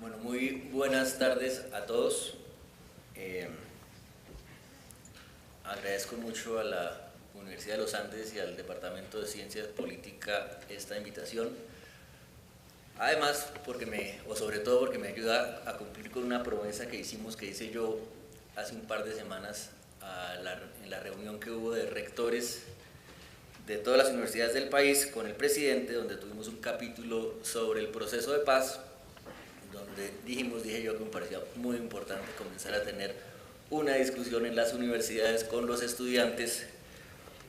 Bueno, muy buenas tardes a todos. Agradezco mucho a la Universidad de los Andes y al Departamento de Ciencias Políticas esta invitación. Además, sobre todo porque me ayuda a cumplir con una promesa que hice yo hace un par de semanas en la reunión que hubo de rectores de todas las universidades del país con el presidente, donde tuvimos un capítulo sobre el proceso de paz, donde dije yo que me parecía muy importante comenzar a tener una discusión en las universidades con los estudiantes,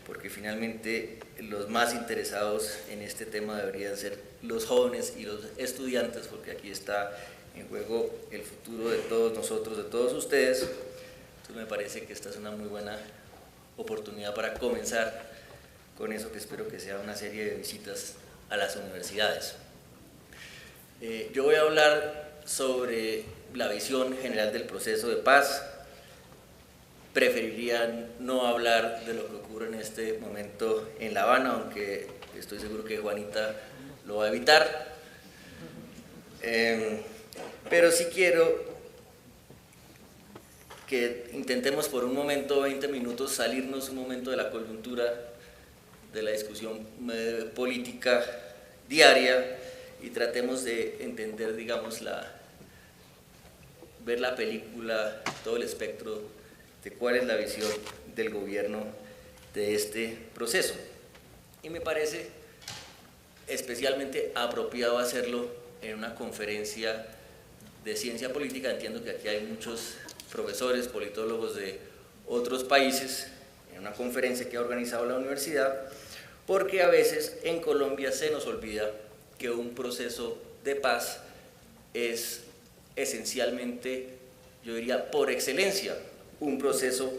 porque finalmente los más interesados en este tema deberían ser los jóvenes y los estudiantes, porque aquí está en juego el futuro de todos nosotros, de todos ustedes. Entonces me parece que esta es una muy buena oportunidad para comenzar con eso, que espero que sea una serie de visitas a las universidades. Yo voy a hablar sobre la visión general del proceso de paz. Preferiría no hablar de lo que ocurre en este momento en La Habana, aunque estoy seguro que Juanita lo va a evitar. Pero sí quiero que intentemos por un momento, 20 minutos, salirnos un momento de la coyuntura de la discusión política diaria y tratemos de entender, digamos, ver la película, todo el espectro de cuál es la visión del gobierno de este proceso. Y me parece especialmente apropiado hacerlo en una conferencia de ciencia política. Entiendo que aquí hay muchos profesores, politólogos de otros países, en una conferencia que ha organizado la universidad, porque a veces en Colombia se nos olvida que un proceso de paz es esencialmente, yo diría por excelencia, un proceso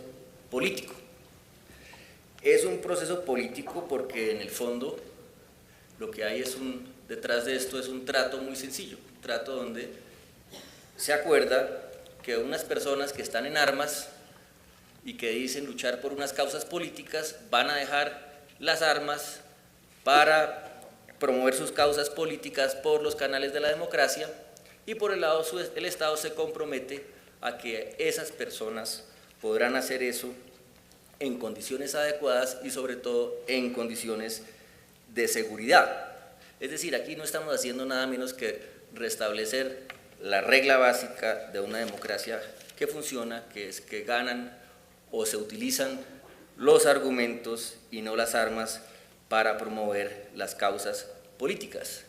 político. Es un proceso político porque en el fondo lo que hay detrás de esto es un trato muy sencillo, un trato donde se acuerda que unas personas que están en armas y que dicen luchar por unas causas políticas van a dejar las armas para promover sus causas políticas por los canales de la democracia, y por el lado el Estado se compromete a que esas personas podrán hacer eso en condiciones adecuadas y sobre todo en condiciones de seguridad. Es decir, aquí no estamos haciendo nada menos que restablecer la regla básica de una democracia que funciona, que es que ganan o se utilizan los argumentos y no las armas para promover las causas políticas.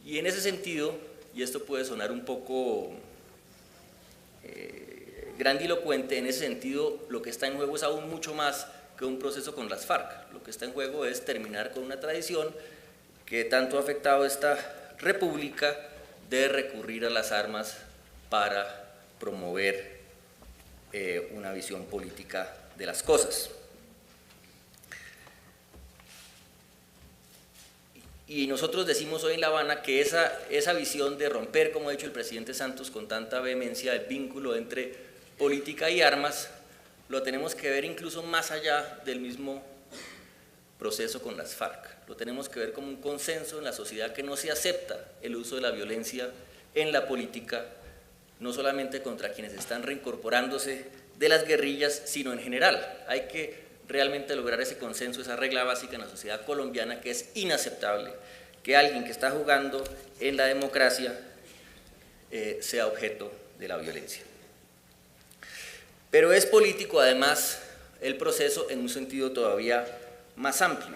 Y en ese sentido, y esto puede sonar un poco grandilocuente, en ese sentido lo que está en juego es aún mucho más que un proceso con las FARC. Lo que está en juego es terminar con una tradición que tanto ha afectado a esta república de recurrir a las armas para promover una visión política de las cosas. Y nosotros decimos hoy en La Habana que esa visión de romper, como ha dicho el presidente Santos con tanta vehemencia, el vínculo entre política y armas, lo tenemos que ver incluso más allá del mismo proceso con las FARC. Lo tenemos que ver como un consenso en la sociedad que no se acepta el uso de la violencia en la política, no solamente contra quienes están reincorporándose de las guerrillas, sino en general. Hay que realmente lograr ese consenso, esa regla básica en la sociedad colombiana, que es inaceptable que alguien que está jugando en la democracia sea objeto de la violencia. Pero es político además el proceso en un sentido todavía más amplio.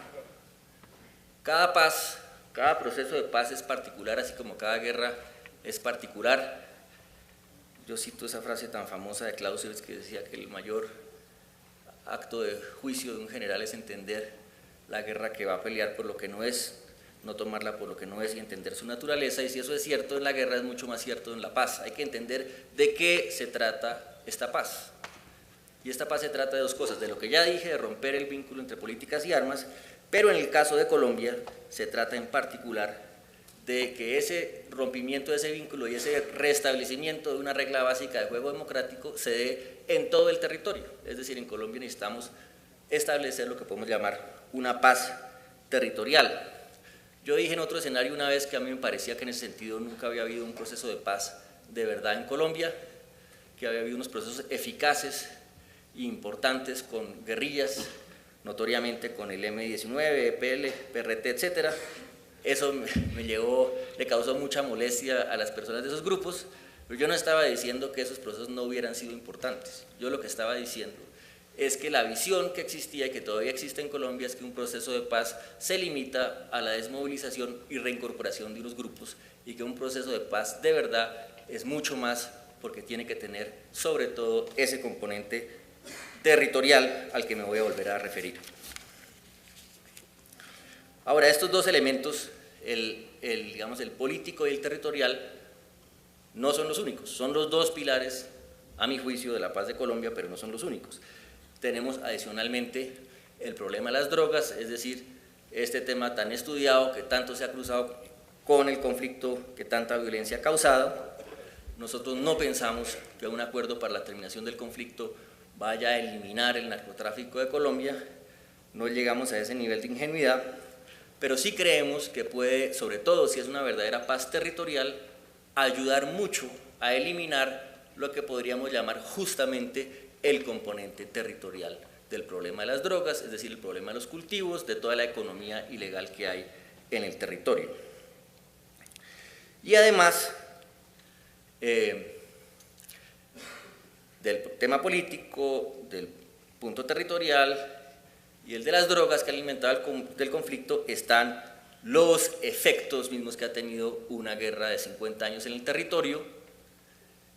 Cada paz, cada proceso de paz es particular, así como cada guerra es particular. Yo cito esa frase tan famosa de Clausewitz que decía que el mayor acto de juicio de un general es entender la guerra que va a pelear por lo que no es, no tomarla por lo que no es y entender su naturaleza. Y si eso es cierto en la guerra, es mucho más cierto en la paz. Hay que entender de qué se trata esta paz. Y esta paz se trata de dos cosas: de lo que ya dije, de romper el vínculo entre políticas y armas, pero en el caso de Colombia se trata en particular de que ese rompimiento de ese vínculo y ese restablecimiento de una regla básica de juego democrático se dé en todo el territorio. Es decir, en Colombia necesitamos establecer lo que podemos llamar una paz territorial. Yo dije en otro escenario una vez que a mí me parecía que en ese sentido nunca había habido un proceso de paz de verdad en Colombia, que había habido unos procesos eficaces e importantes con guerrillas, notoriamente con el M-19, EPL, PRT, etc. Eso le causó mucha molestia a las personas de esos grupos, pero yo no estaba diciendo que esos procesos no hubieran sido importantes. Yo lo que estaba diciendo es que la visión que existía y que todavía existe en Colombia es que un proceso de paz se limita a la desmovilización y reincorporación de unos grupos, y que un proceso de paz de verdad es mucho más, porque tiene que tener sobre todo ese componente territorial al que me voy a volver a referir. Ahora, estos dos elementos, digamos, el político y el territorial, no son los únicos, son los dos pilares, a mi juicio, de la paz de Colombia, pero no son los únicos. Tenemos adicionalmente el problema de las drogas, es decir, este tema tan estudiado que tanto se ha cruzado con el conflicto que tanta violencia ha causado. Nosotros no pensamos que un acuerdo para la terminación del conflicto vaya a eliminar el narcotráfico de Colombia, no llegamos a ese nivel de ingenuidad, pero sí creemos que puede, sobre todo si es una verdadera paz territorial, ayudar mucho a eliminar lo que podríamos llamar justamente el componente territorial del problema de las drogas, es decir, el problema de los cultivos, de toda la economía ilegal que hay en el territorio. Y además, del tema político, del punto territorial y el de las drogas que alimentaba el conflicto, están los efectos mismos que ha tenido una guerra de 50 años en el territorio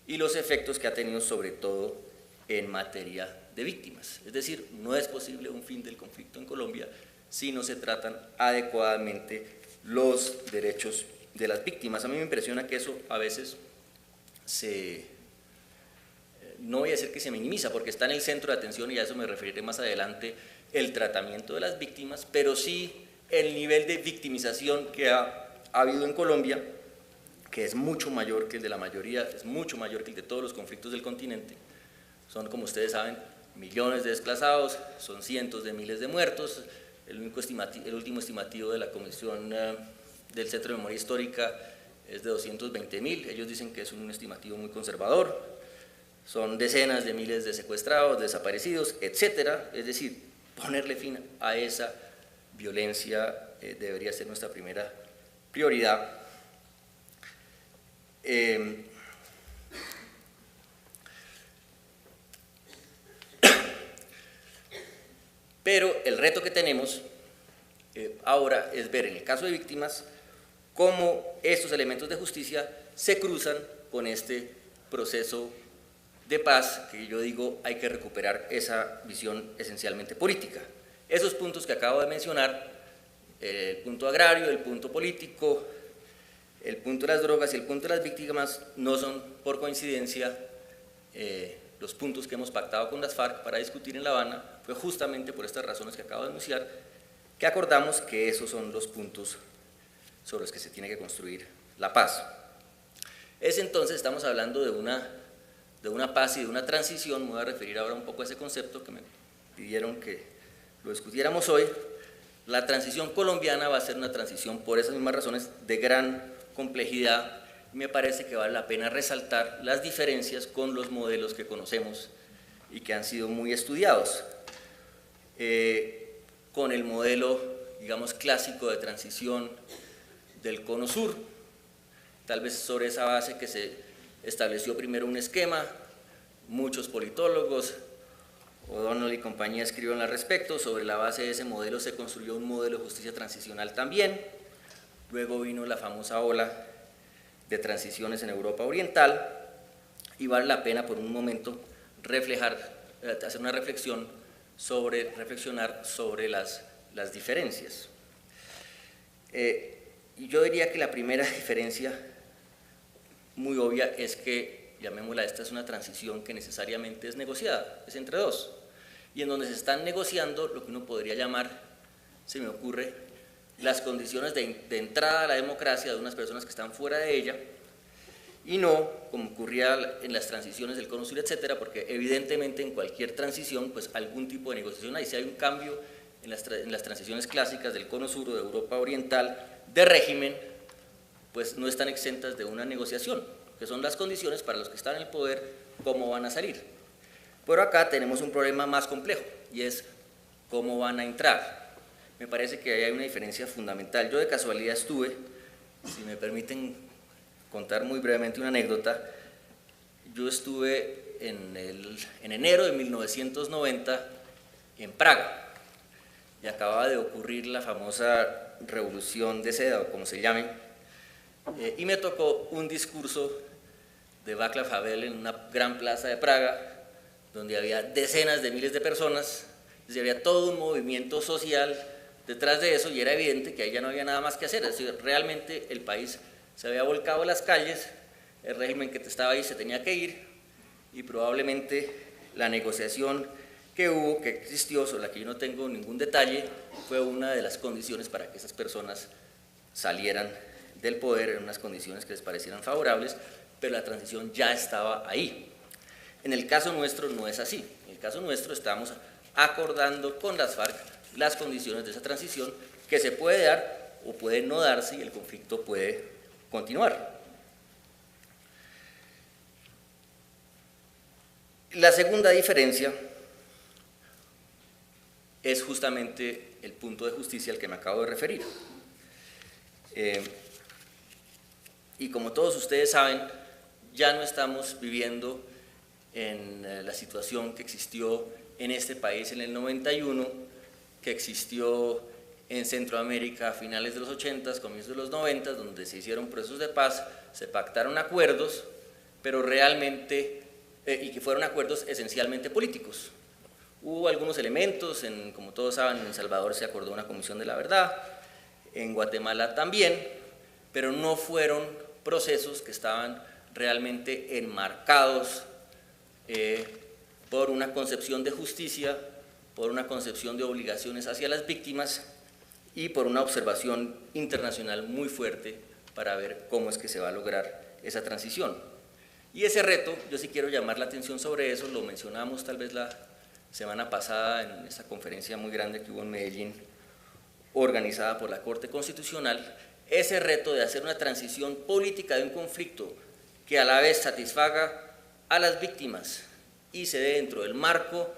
y los efectos que ha tenido sobre todo en materia de víctimas. Es decir, no es posible un fin del conflicto en Colombia si no se tratan adecuadamente los derechos de las víctimas. A mí me impresiona que eso a veces no voy a decir que se minimiza, porque está en el centro de atención, y a eso me referiré más adelante, el tratamiento de las víctimas, pero sí el nivel de victimización que ha habido en Colombia, que es mucho mayor que el de la mayoría, es mucho mayor que el de todos los conflictos del continente. Son, como ustedes saben, millones de desplazados, son cientos de miles de muertos. El último estimativo de la Comisión del Centro de Memoria Histórica es de 220.000, ellos dicen que es un estimativo muy conservador. Son decenas de miles de secuestrados, desaparecidos, etcétera. Es decir, ponerle fin a esa violencia debería ser nuestra primera prioridad. Pero el reto que tenemos ahora es ver en el caso de víctimas cómo estos elementos de justicia se cruzan con este proceso de paz, que yo digo hay que recuperar esa visión esencialmente política. Esos puntos que acabo de mencionar, el punto agrario, el punto político, el punto de las drogas y el punto de las víctimas, no son por coincidencia los puntos que hemos pactado con las FARC para discutir en La Habana. Fue justamente por estas razones que acabo de anunciar que acordamos que esos son los puntos sobre los que se tiene que construir la paz. Entonces estamos hablando de una paz y de una transición. Me voy a referir ahora un poco a ese concepto que me pidieron que lo discutiéramos hoy. La transición colombiana va a ser una transición, por esas mismas razones, de gran complejidad. Me parece que vale la pena resaltar las diferencias con los modelos que conocemos y que han sido muy estudiados. Con el modelo, digamos, clásico de transición del Cono Sur, tal vez sobre esa base que se estableció primero un esquema, muchos politólogos, O'Donnell y compañía escribieron al respecto. Sobre la base de ese modelo se construyó un modelo de justicia transicional también. Luego vino la famosa ola de transiciones en Europa Oriental, y vale la pena por un momento hacer una reflexionar sobre las diferencias. Y yo diría que la primera diferencia muy obvia es que, llamémosla, esta es una transición que necesariamente es negociada, es entre dos, y en donde se están negociando lo que uno podría llamar, se me ocurre, las condiciones de entrada a la democracia de unas personas que están fuera de ella, y no como ocurría en las transiciones del Cono Sur, etcétera, porque evidentemente en cualquier transición pues algún tipo de negociación hay. Si hay un cambio en las transiciones clásicas del Cono Sur o de Europa Oriental de régimen, pues no están exentas de una negociación, que son las condiciones para los que están en el poder, cómo van a salir. Pero acá tenemos un problema más complejo, y es cómo van a entrar. Me parece que ahí hay una diferencia fundamental. Yo de casualidad estuve, si me permiten contar muy brevemente una anécdota, yo estuve en enero de 1990 en Praga, y acababa de ocurrir la famosa Revolución de Seda, o como se llame, y me tocó un discurso de Václav Havel en una gran plaza de Praga, donde había decenas de miles de personas, y había todo un movimiento social detrás de eso, y era evidente que ahí ya no había nada más que hacer. Es decir, realmente el país se había volcado a las calles, el régimen que estaba ahí se tenía que ir, y probablemente la negociación que hubo, que existió, sobre la que yo no tengo ningún detalle, fue una de las condiciones para que esas personas salieran del poder en unas condiciones que les parecieran favorables, pero la transición ya estaba ahí. En el caso nuestro no es así. En el caso nuestro estamos acordando con las FARC las condiciones de esa transición, que se puede dar o puede no darse, y el conflicto puede continuar. La segunda diferencia es justamente el punto de justicia al que me acabo de referir. Y como todos ustedes saben, ya no estamos viviendo en la situación que existió en este país en el 91, que existió en Centroamérica a finales de los 80, comienzos de los 90, donde se hicieron procesos de paz, se pactaron acuerdos, pero realmente, y que fueron acuerdos esencialmente políticos. Hubo algunos elementos, como todos saben, en El Salvador se acordó una comisión de la verdad, en Guatemala también, pero no fueron procesos que estaban realmente enmarcados por una concepción de justicia, por una concepción de obligaciones hacia las víctimas y por una observación internacional muy fuerte para ver cómo es que se va a lograr esa transición. Y ese reto, yo sí quiero llamar la atención sobre eso, lo mencionamos tal vez la semana pasada en esa conferencia muy grande que hubo en Medellín, organizada por la Corte Constitucional, ese reto de hacer una transición política de un conflicto que a la vez satisfaga a las víctimas y se dé dentro del marco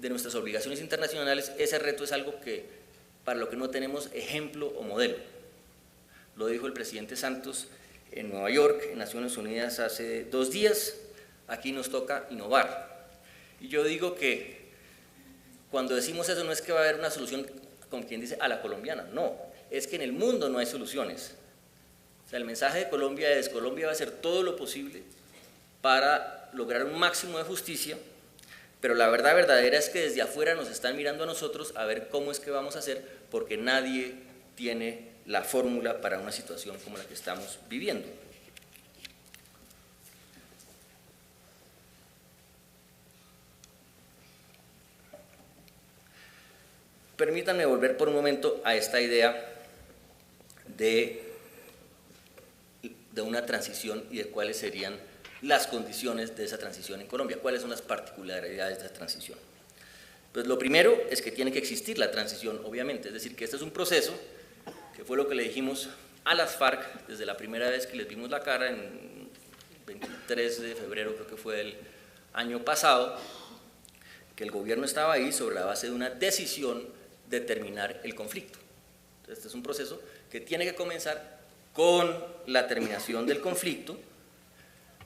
de nuestras obligaciones internacionales, ese reto es algo para lo que no tenemos ejemplo o modelo. Lo dijo el presidente Santos en Nueva York, en Naciones Unidas, hace 2 días. Aquí nos toca innovar. Y yo digo que cuando decimos eso no es que va a haber una solución, como quien dice, a la colombiana, no, es que en el mundo no hay soluciones. O sea, el mensaje de Colombia es: Colombia va a hacer todo lo posible para lograr un máximo de justicia, pero la verdad verdadera es que desde afuera nos están mirando a nosotros a ver cómo es que vamos a hacer, porque nadie tiene la fórmula para una situación como la que estamos viviendo. Permítanme volver por un momento a esta idea de una transición y de cuáles serían las condiciones de esa transición en Colombia, cuáles son las particularidades de esa transición. Pues lo primero es que tiene que existir la transición, obviamente, es decir, que este es un proceso, que fue lo que le dijimos a las FARC desde la primera vez que les vimos la cara, en 23 de febrero creo que fue el año pasado, que el gobierno estaba ahí sobre la base de una decisión de terminar el conflicto. Entonces, este es un proceso que tiene que comenzar con la terminación del conflicto,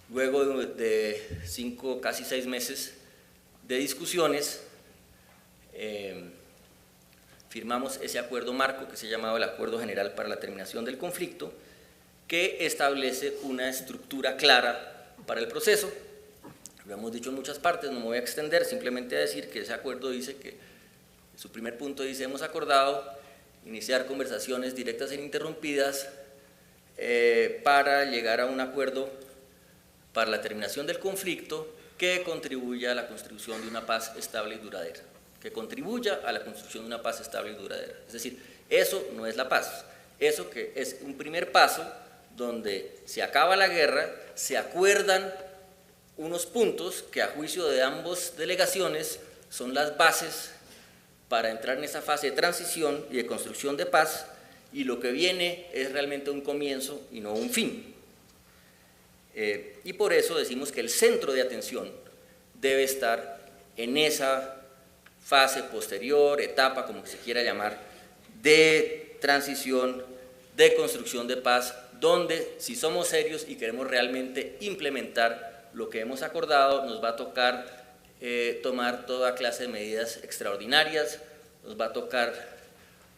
luego de 5, casi 6 meses de discusiones. Firmamos ese acuerdo marco que se llamaba el Acuerdo General para la Terminación del Conflicto, que establece una estructura clara para el proceso. Lo hemos dicho en muchas partes, no me voy a extender, simplemente a decir que ese acuerdo dice que, su primer punto dice: hemos acordado iniciar conversaciones directas e ininterrumpidas para llegar a un acuerdo para la terminación del conflicto que contribuya a la construcción de una paz estable y duradera. Que contribuya a la construcción de una paz estable y duradera. Es decir, eso no es la paz, eso que es un primer paso donde se acaba la guerra, se acuerdan unos puntos que a juicio de ambas delegaciones son las bases para entrar en esa fase de transición y de construcción de paz, y lo que viene es realmente un comienzo y no un fin. Y por eso decimos que el centro de atención debe estar en esa fase posterior, etapa, como se quiera llamar, de transición, de construcción de paz, donde si somos serios y queremos realmente implementar lo que hemos acordado, nos va a tocar tomar toda clase de medidas extraordinarias, nos va a tocar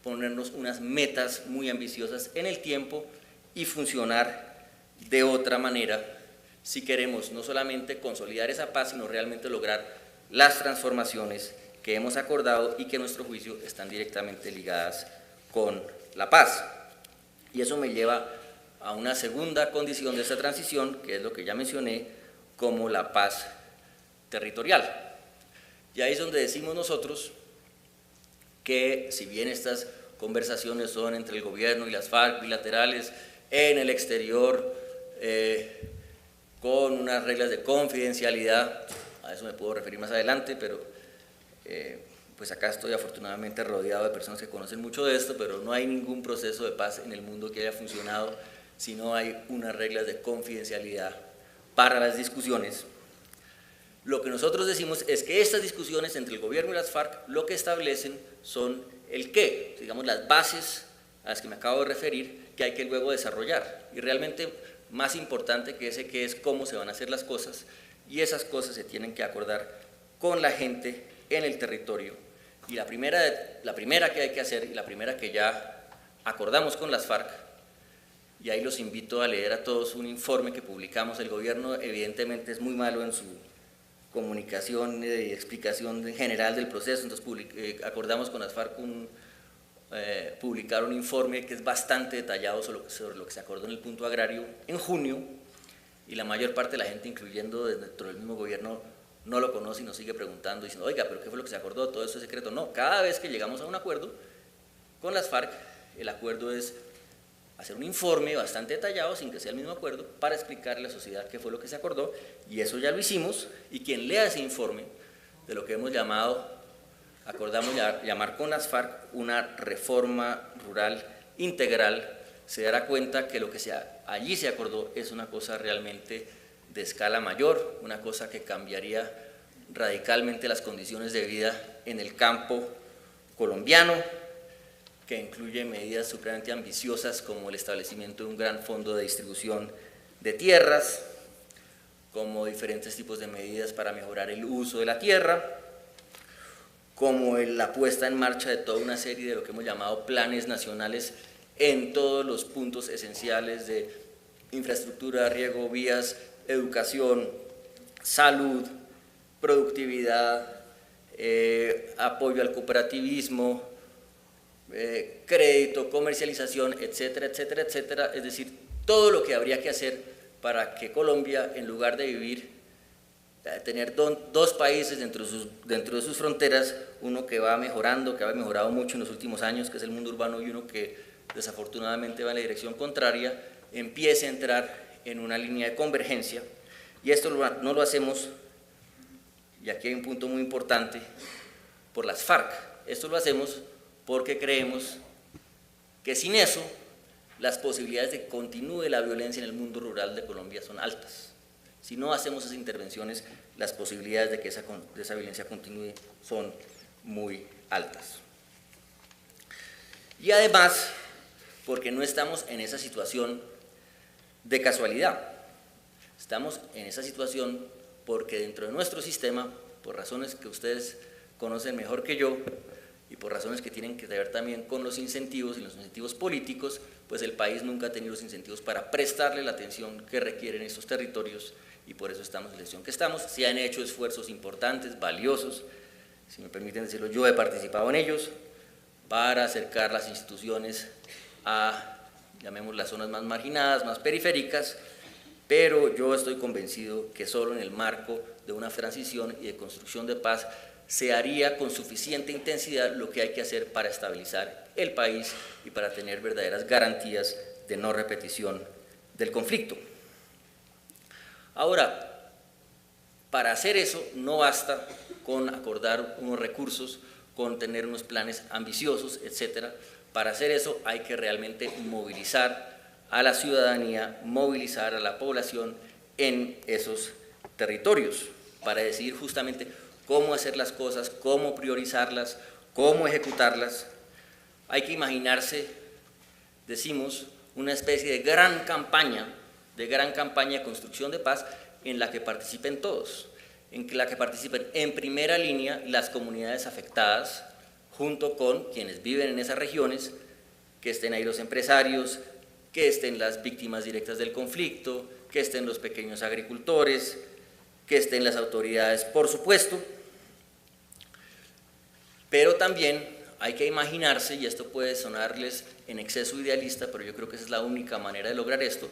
ponernos unas metas muy ambiciosas en el tiempo y funcionar de otra manera si queremos no solamente consolidar esa paz, sino realmente lograr las transformaciones que hemos acordado y que a nuestro juicio están directamente ligadas con la paz. Y eso me lleva a una segunda condición de esta transición, que es lo que ya mencioné, como la paz territorial. Y ahí es donde decimos nosotros que si bien estas conversaciones son entre el gobierno y las FARC bilaterales en el exterior, con unas reglas de confidencialidad, a eso me puedo referir más adelante, pero pues acá estoy afortunadamente rodeado de personas que conocen mucho de esto, pero no hay ningún proceso de paz en el mundo que haya funcionado si no hay unas reglas de confidencialidad para las discusiones. Lo que nosotros decimos es que estas discusiones entre el gobierno y las FARC lo que establecen son el qué, digamos las bases a las que me acabo de referir, que hay que luego desarrollar. Y realmente más importante que ese qué es cómo se van a hacer las cosas, y esas cosas se tienen que acordar con la gente en el territorio. Y la primera que hay que hacer, y la primera que ya acordamos con las FARC, y ahí los invito a leer a todos un informe que publicamos. El gobierno evidentemente es muy malo en su comunicación y explicación general del proceso, entonces acordamos con las FARC publicar un informe que es bastante detallado sobre lo que se acordó en el punto agrario en junio, y la mayor parte de la gente, incluyendo dentro del mismo gobierno, no lo conoce y nos sigue preguntando, diciendo, oiga, ¿pero qué fue lo que se acordó? Todo eso es secreto. No, cada vez que llegamos a un acuerdo con las FARC, el acuerdo es hacer un informe bastante detallado, sin que sea el mismo acuerdo, para explicarle a la sociedad qué fue lo que se acordó, y eso ya lo hicimos, y quien lea ese informe de lo que hemos acordamos llamar con las FARC una reforma rural integral, se dará cuenta que lo que allí se acordó es una cosa realmente de escala mayor, una cosa que cambiaría radicalmente las condiciones de vida en el campo colombiano, que incluye medidas supremamente ambiciosas como el establecimiento de un gran fondo de distribución de tierras, como diferentes tipos de medidas para mejorar el uso de la tierra, como la puesta en marcha de toda una serie de lo que hemos llamado planes nacionales en todos los puntos esenciales de infraestructura, riego, vías, educación, salud, productividad, apoyo al cooperativismo, crédito, comercialización, etcétera, etcétera, etcétera. Es decir, todo lo que habría que hacer para que Colombia, en lugar de tener dos países dentro de sus fronteras, uno que va mejorando, que ha mejorado mucho en los últimos años, que es el mundo urbano, y uno que desafortunadamente va en la dirección contraria, empiece a entrar en una línea de convergencia. Y esto no lo hacemos, y aquí hay un punto muy importante, por las FARC. Esto lo hacemos porque creemos que sin eso las posibilidades de que continúe la violencia en el mundo rural de Colombia son altas. Si no hacemos esas intervenciones, las posibilidades de que esa violencia continúe son muy altas. Y además, porque no estamos en esa situación de casualidad, estamos en esa situación porque dentro de nuestro sistema, por razones que ustedes conocen mejor que yo, y por razones que tienen que ver también con los incentivos y los incentivos políticos, pues el país nunca ha tenido los incentivos para prestarle la atención que requieren estos territorios, y por eso estamos en la situación que estamos. Se han hecho esfuerzos importantes, valiosos, si me permiten decirlo, yo he participado en ellos, para acercar las instituciones a, llamemos, las zonas más marginadas, más periféricas, pero yo estoy convencido que solo en el marco de una transición y de construcción de paz se haría con suficiente intensidad lo que hay que hacer para estabilizar el país y para tener verdaderas garantías de no repetición del conflicto. Ahora, para hacer eso no basta con acordar unos recursos, con tener unos planes ambiciosos, etcétera, Para hacer eso hay que realmente movilizar a la ciudadanía, movilizar a la población en esos territorios para decidir justamente cómo hacer las cosas, cómo priorizarlas, cómo ejecutarlas. Hay que imaginarse, decimos, una especie de gran campaña de construcción de paz en la que participen todos, en la que participen en primera línea las comunidades afectadas, junto con quienes viven en esas regiones, que estén ahí los empresarios, que estén las víctimas directas del conflicto, que estén los pequeños agricultores, que estén las autoridades, por supuesto, pero también hay que imaginarse, y esto puede sonarles en exceso idealista, pero yo creo que esa es la única manera de lograr esto,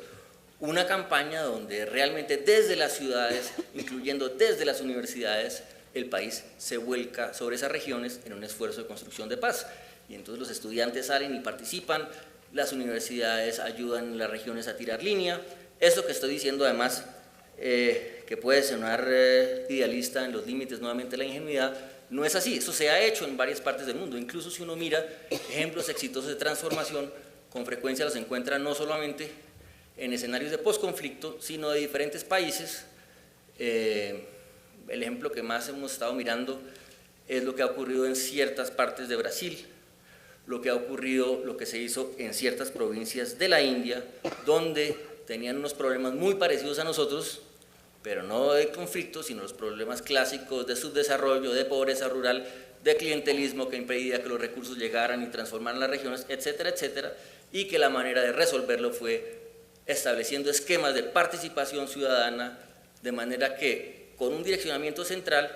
una campaña donde realmente desde las ciudades, incluyendo desde las universidades, el país se vuelca sobre esas regiones en un esfuerzo de construcción de paz. Y entonces los estudiantes salen y participan, las universidades ayudan a las regiones a tirar línea. Esto que estoy diciendo además, que puede sonar idealista en los límites nuevamente de la ingenuidad, no es así. Eso se ha hecho en varias partes del mundo. Incluso si uno mira ejemplos exitosos de transformación, con frecuencia los encuentra no solamente en escenarios de posconflicto, sino de diferentes países. El ejemplo que más hemos estado mirando es lo que ha ocurrido en ciertas partes de Brasil, lo que ha ocurrido, lo que se hizo en ciertas provincias de la India, donde tenían unos problemas muy parecidos a nosotros, pero no de conflicto, sino los problemas clásicos de subdesarrollo, de pobreza rural, de clientelismo que impedía que los recursos llegaran y transformaran las regiones, etcétera, etcétera, y que la manera de resolverlo fue estableciendo esquemas de participación ciudadana, de manera que con un direccionamiento central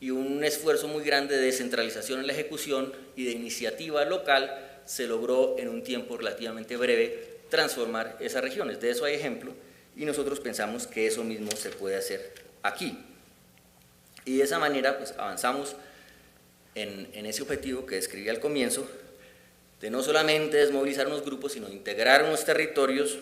y un esfuerzo muy grande de descentralización en la ejecución y de iniciativa local, se logró en un tiempo relativamente breve transformar esas regiones. De eso hay ejemplo, y nosotros pensamos que eso mismo se puede hacer aquí. Y de esa manera pues, avanzamos en ese objetivo que describí al comienzo, de no solamente desmovilizar unos grupos, sino de integrar unos territorios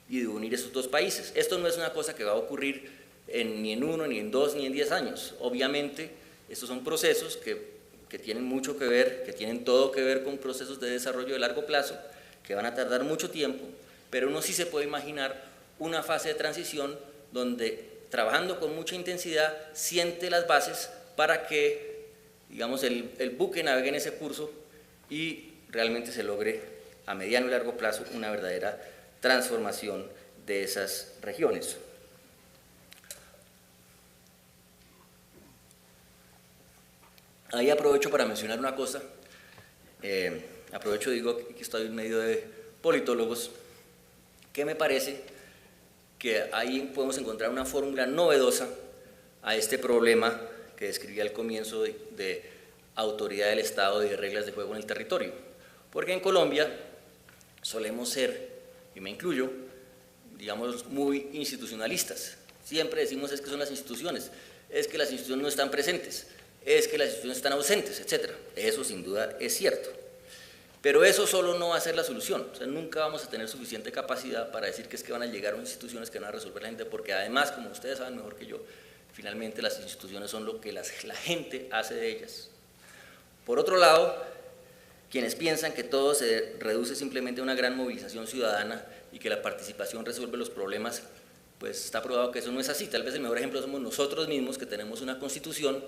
y de unir esos dos países. Esto no es una cosa que va a ocurrir ni en 1, ni en 2, ni en 10 años. Obviamente, estos son procesos que tienen mucho que ver, que tienen todo que ver con procesos de desarrollo de largo plazo, que van a tardar mucho tiempo, pero uno sí se puede imaginar una fase de transición donde, trabajando con mucha intensidad, siente las bases para que, digamos, el buque navegue en ese curso y realmente se logre a mediano y largo plazo una verdadera transformación de esas regiones. Ahí aprovecho para mencionar una cosa, digo que estoy en medio de politólogos, que me parece que ahí podemos encontrar una fórmula novedosa a este problema que describí al comienzo de autoridad del Estado y de reglas de juego en el territorio. Porque en Colombia solemos ser, y me incluyo, digamos, muy institucionalistas. Siempre decimos es que son las instituciones, es que las instituciones no están presentes, es que las instituciones están ausentes, etc. Eso sin duda es cierto. Pero eso solo no va a ser la solución. O sea, nunca vamos a tener suficiente capacidad para decir que es que van a llegar unas instituciones que van a resolver la gente, porque además, como ustedes saben mejor que yo, finalmente las instituciones son lo que la gente hace de ellas. Por otro lado, quienes piensan que todo se reduce simplemente a una gran movilización ciudadana y que la participación resuelve los problemas, pues está probado que eso no es así. Tal vez el mejor ejemplo somos nosotros mismos, que tenemos una constitución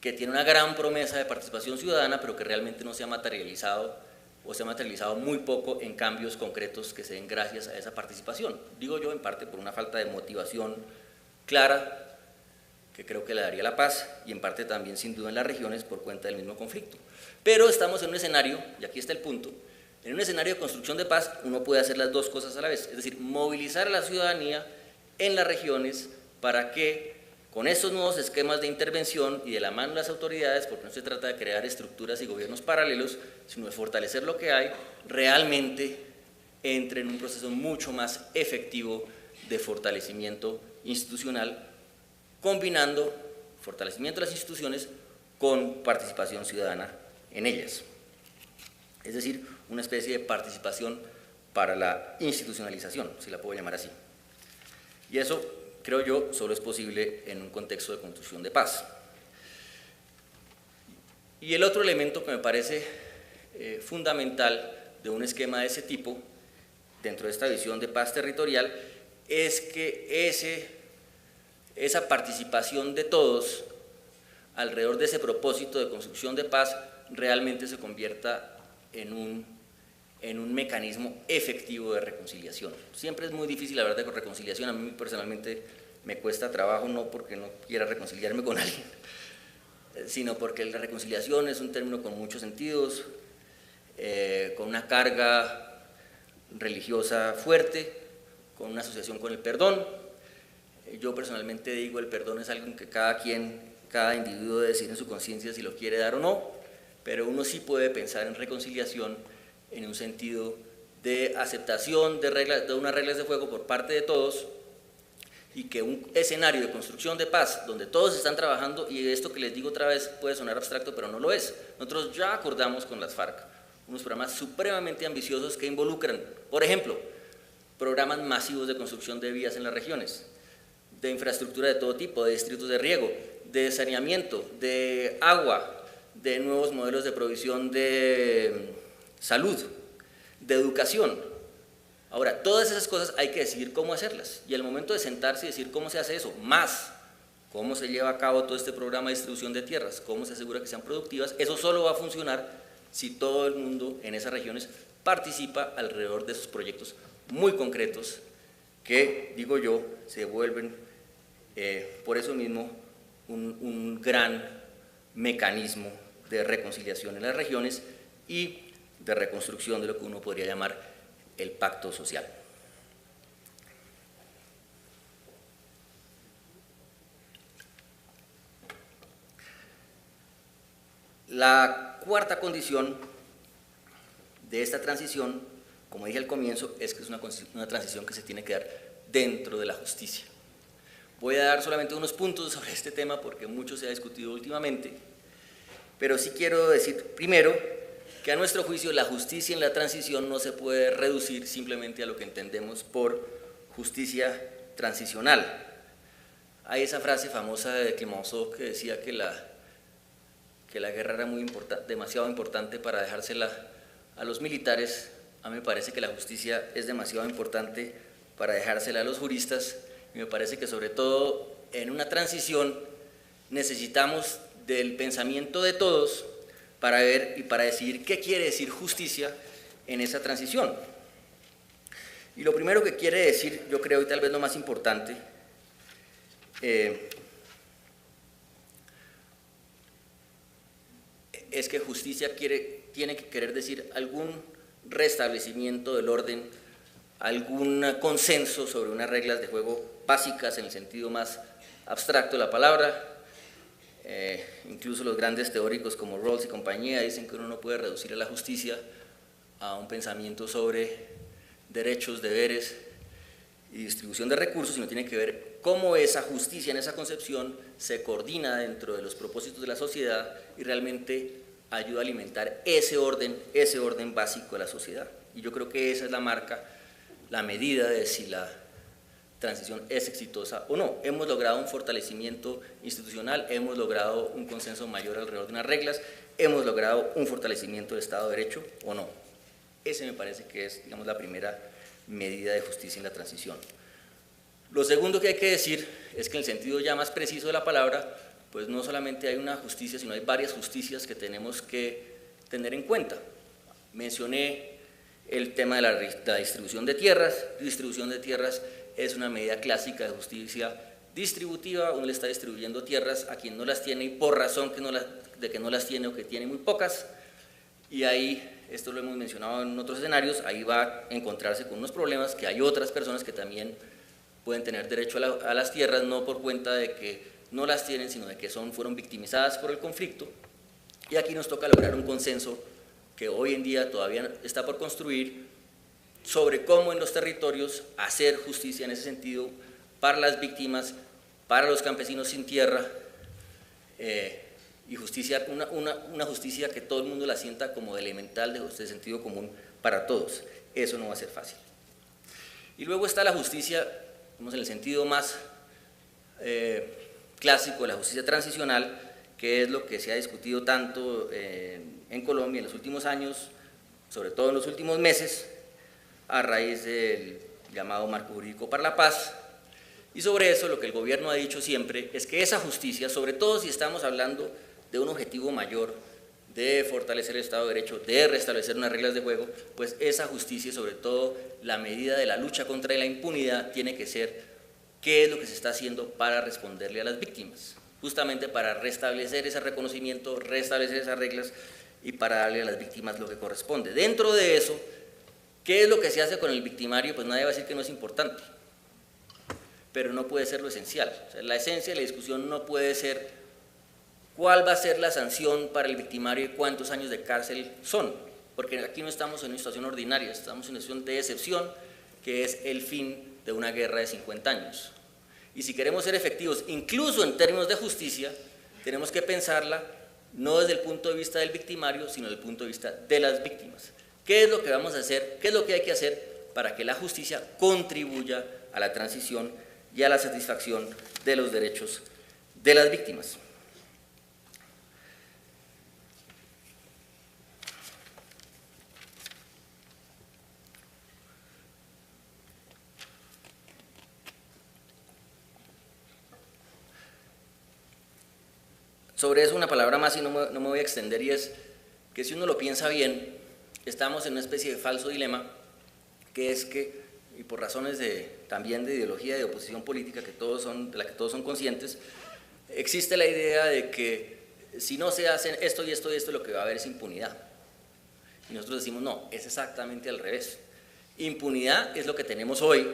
que tiene una gran promesa de participación ciudadana, pero que realmente no se ha materializado, o se ha materializado muy poco en cambios concretos que se den gracias a esa participación. Digo yo en parte por una falta de motivación clara, que creo que le daría la paz, y en parte también sin duda en las regiones por cuenta del mismo conflicto. Pero estamos en un escenario, y aquí está el punto, en un escenario de construcción de paz uno puede hacer las dos cosas a la vez, es decir, movilizar a la ciudadanía en las regiones para que con estos nuevos esquemas de intervención y de la mano de las autoridades, porque no se trata de crear estructuras y gobiernos paralelos, sino de fortalecer lo que hay, realmente entre en un proceso mucho más efectivo de fortalecimiento institucional, combinando fortalecimiento de las instituciones con participación ciudadana en ellas. Es decir, una especie de participación para la institucionalización, si la puedo llamar así. Y eso, creo yo, solo es posible en un contexto de construcción de paz. Y el otro elemento que me parece fundamental de un esquema de ese tipo, dentro de esta visión de paz territorial, es que esa participación de todos alrededor de ese propósito de construcción de paz realmente se convierta en un mecanismo efectivo de reconciliación. Siempre es muy difícil hablar de reconciliación, a mí personalmente me cuesta trabajo, no porque no quiera reconciliarme con alguien, sino porque la reconciliación es un término con muchos sentidos, con una carga religiosa fuerte, con una asociación con el perdón. Yo personalmente digo, el perdón es algo que cada individuo debe decir en su conciencia si lo quiere dar o no, pero uno sí puede pensar en reconciliación en un sentido de aceptación de unas reglas de juego por parte de todos, y que un escenario de construcción de paz donde todos están trabajando, y esto que les digo otra vez puede sonar abstracto pero no lo es. Nosotros ya acordamos con las FARC unos programas supremamente ambiciosos que involucran, por ejemplo, programas masivos de construcción de vías en las regiones, de infraestructura de todo tipo, de distritos de riego, de saneamiento, de agua, de nuevos modelos de provisión de salud, de educación. Ahora, todas esas cosas hay que decidir cómo hacerlas, y al momento de sentarse y decir cómo se hace eso, más cómo se lleva a cabo todo este programa de distribución de tierras, cómo se asegura que sean productivas, eso solo va a funcionar si todo el mundo en esas regiones participa alrededor de esos proyectos muy concretos que, digo yo, se vuelven por eso mismo un gran mecanismo de reconciliación en las regiones y de reconstrucción de lo que uno podría llamar el pacto social. La cuarta condición de esta transición, como dije al comienzo, es que es una transición que se tiene que dar dentro de la justicia. Voy a dar solamente unos puntos sobre este tema porque mucho se ha discutido últimamente, pero sí quiero decir primero que a nuestro juicio la justicia en la transición no se puede reducir simplemente a lo que entendemos por justicia transicional. Hay esa frase famosa de Clemenceau que decía que la guerra era demasiado importante para dejársela a los militares. A mí me parece que la justicia es demasiado importante para dejársela a los juristas, y me parece que sobre todo en una transición necesitamos del pensamiento de todos para ver y para decidir qué quiere decir justicia en esa transición. Y lo primero que quiere decir, yo creo, y tal vez lo más importante, es que justicia tiene que querer decir algún restablecimiento del orden, algún consenso sobre unas reglas de juego básicas en el sentido más abstracto de la palabra. Incluso los grandes teóricos como Rawls y compañía dicen que uno no puede reducir a la justicia a un pensamiento sobre derechos, deberes y distribución de recursos, sino tiene que ver cómo esa justicia en esa concepción se coordina dentro de los propósitos de la sociedad y realmente ayuda a alimentar ese orden básico de la sociedad. Y yo creo que esa es la marca, la medida de si la transición es exitosa o no. Hemos logrado un fortalecimiento institucional, hemos logrado un consenso mayor alrededor de unas reglas, hemos logrado un fortalecimiento del Estado de Derecho o no. Ese me parece que es, digamos, la primera medida de justicia en la transición. Lo segundo que hay que decir es que en el sentido ya más preciso de la palabra, pues no solamente hay una justicia, sino hay varias justicias que tenemos que tener en cuenta. Mencioné el tema de la distribución de tierras. Distribución de tierras es una medida clásica de justicia distributiva. Uno le está distribuyendo tierras a quien no las tiene y por razón de que no las tiene o que tiene muy pocas. Y ahí, esto lo hemos mencionado en otros escenarios, ahí va a encontrarse con unos problemas que hay otras personas que también pueden tener derecho a las tierras, no por cuenta de que no las tienen, sino de que fueron victimizadas por el conflicto. Y aquí nos toca lograr un consenso que hoy en día todavía está por construir sobre cómo en los territorios hacer justicia en ese sentido para las víctimas, para los campesinos sin tierra, y justicia, una justicia que todo el mundo la sienta como elemental de sentido común para todos. Eso no va a ser fácil. Y luego está la justicia, en el sentido más clásico de la justicia transicional, que es lo que se ha discutido tanto en Colombia en los últimos años, sobre todo en los últimos meses, a raíz del llamado Marco Jurídico para la Paz. Y sobre eso lo que el gobierno ha dicho siempre es que esa justicia, sobre todo si estamos hablando de un objetivo mayor, de fortalecer el Estado de Derecho, de restablecer unas reglas de juego, pues esa justicia y sobre todo la medida de la lucha contra la impunidad tiene que ser qué es lo que se está haciendo para responderle a las víctimas, justamente para restablecer ese reconocimiento, restablecer esas reglas y para darle a las víctimas lo que corresponde. Dentro de eso, ¿qué es lo que se hace con el victimario? Pues nadie va a decir que no es importante, pero no puede ser lo esencial. O sea, la esencia de la discusión no puede ser cuál va a ser la sanción para el victimario y cuántos años de cárcel son, porque aquí no estamos en una situación ordinaria, estamos en una situación de excepción, que es el fin de una guerra de 50 años. Y si queremos ser efectivos, incluso en términos de justicia, tenemos que pensarla no desde el punto de vista del victimario, sino desde el punto de vista de las víctimas. ¿Qué es lo que vamos a hacer? ¿Qué es lo que hay que hacer para que la justicia contribuya a la transición y a la satisfacción de los derechos de las víctimas? Sobre eso una palabra más y no me voy a extender, y es que si uno lo piensa bien, estamos en una especie de falso dilema, que es que, y por razones también de ideología, de oposición política, de la que todos son conscientes, existe la idea de que si no se hacen esto y esto y esto, lo que va a haber es impunidad. Y nosotros decimos, no, es exactamente al revés. Impunidad es lo que tenemos hoy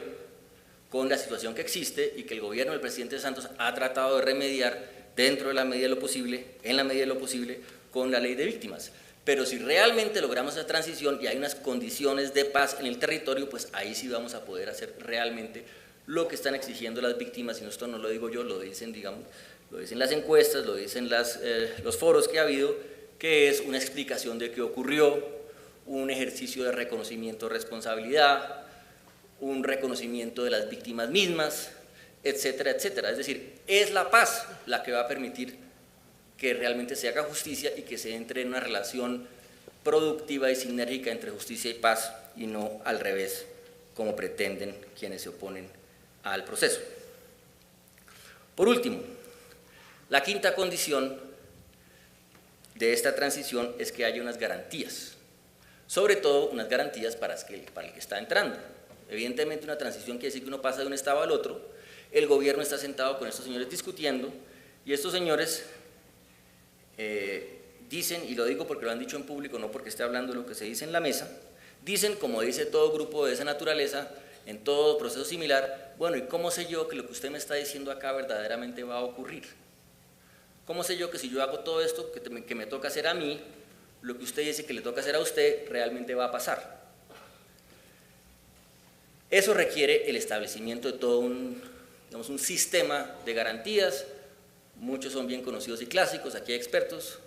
con la situación que existe y que el gobierno del presidente Santos ha tratado de remediar dentro de la medida de lo posible, en la medida de lo posible, con la ley de víctimas. Pero si realmente logramos esa transición y hay unas condiciones de paz en el territorio, pues ahí sí vamos a poder hacer realmente lo que están exigiendo las víctimas, y esto no lo digo yo, lo dicen, digamos, lo dicen las encuestas, lo dicen los foros que ha habido, que es una explicación de qué ocurrió, un ejercicio de reconocimiento de responsabilidad, un reconocimiento de las víctimas mismas, etcétera, etcétera. Es decir, es la paz la que va a permitir que realmente se haga justicia y que se entre en una relación productiva y sinérgica entre justicia y paz, y no al revés, como pretenden quienes se oponen al proceso. Por último, la quinta condición de esta transición es que haya unas garantías, sobre todo unas garantías para el que está entrando. Evidentemente una transición quiere decir que uno pasa de un estado al otro. El gobierno está sentado con estos señores discutiendo, y estos señores dicen, y lo digo porque lo han dicho en público, no porque esté hablando de lo que se dice en la mesa, dicen, como dice todo grupo de esa naturaleza, en todo proceso similar, bueno, ¿y cómo sé yo que lo que usted me está diciendo acá verdaderamente va a ocurrir? ¿Cómo sé yo que si yo hago todo esto que me toca hacer a mí, lo que usted dice que le toca hacer a usted realmente va a pasar? Eso requiere el establecimiento de todo un sistema de garantías. Muchos son bien conocidos y clásicos, aquí hay expertos,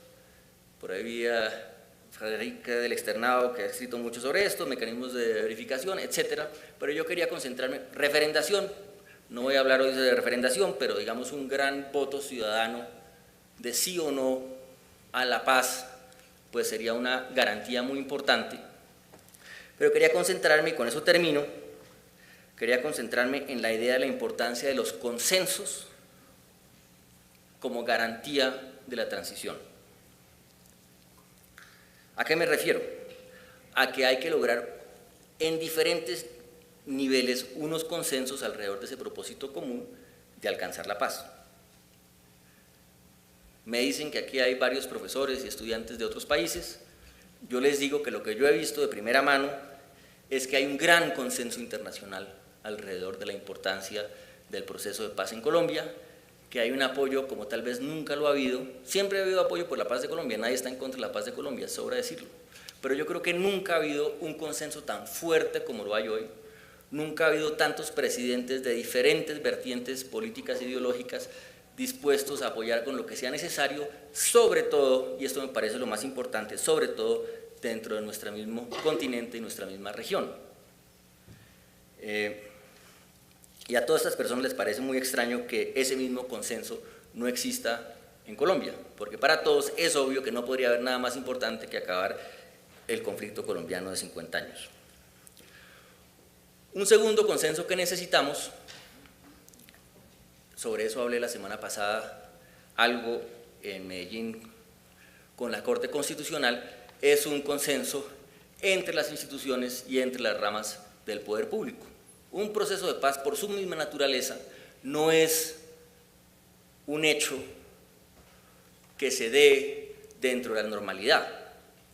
por ahí había Frederica del Externado que ha escrito mucho sobre esto, mecanismos de verificación, etcétera, pero yo quería concentrarme, referendación, no voy a hablar hoy de referendación, pero digamos un gran voto ciudadano de sí o no a la paz, pues sería una garantía muy importante, pero quería concentrarme, y con eso termino, quería concentrarme en la idea de la importancia de los consensos como garantía de la transición. ¿A qué me refiero? A que hay que lograr en diferentes niveles unos consensos alrededor de ese propósito común de alcanzar la paz. Me dicen que aquí hay varios profesores y estudiantes de otros países. Yo les digo que lo que yo he visto de primera mano es que hay un gran consenso internacional alrededor de la importancia del proceso de paz en Colombia, que hay un apoyo como tal vez nunca lo ha habido. Siempre ha habido apoyo por la paz de Colombia, nadie está en contra de la paz de Colombia, sobra decirlo, pero yo creo que nunca ha habido un consenso tan fuerte como lo hay hoy, nunca ha habido tantos presidentes de diferentes vertientes políticas e ideológicas dispuestos a apoyar con lo que sea necesario, sobre todo, y esto me parece lo más importante, sobre todo dentro de nuestro mismo continente y nuestra misma región. Y a todas estas personas les parece muy extraño que ese mismo consenso no exista en Colombia, porque para todos es obvio que no podría haber nada más importante que acabar el conflicto colombiano de 50 años. Un segundo consenso que necesitamos, sobre eso hablé la semana pasada algo en Medellín con la Corte Constitucional, es un consenso entre las instituciones y entre las ramas del poder público. Un proceso de paz, por su misma naturaleza, no es un hecho que se dé dentro de la normalidad.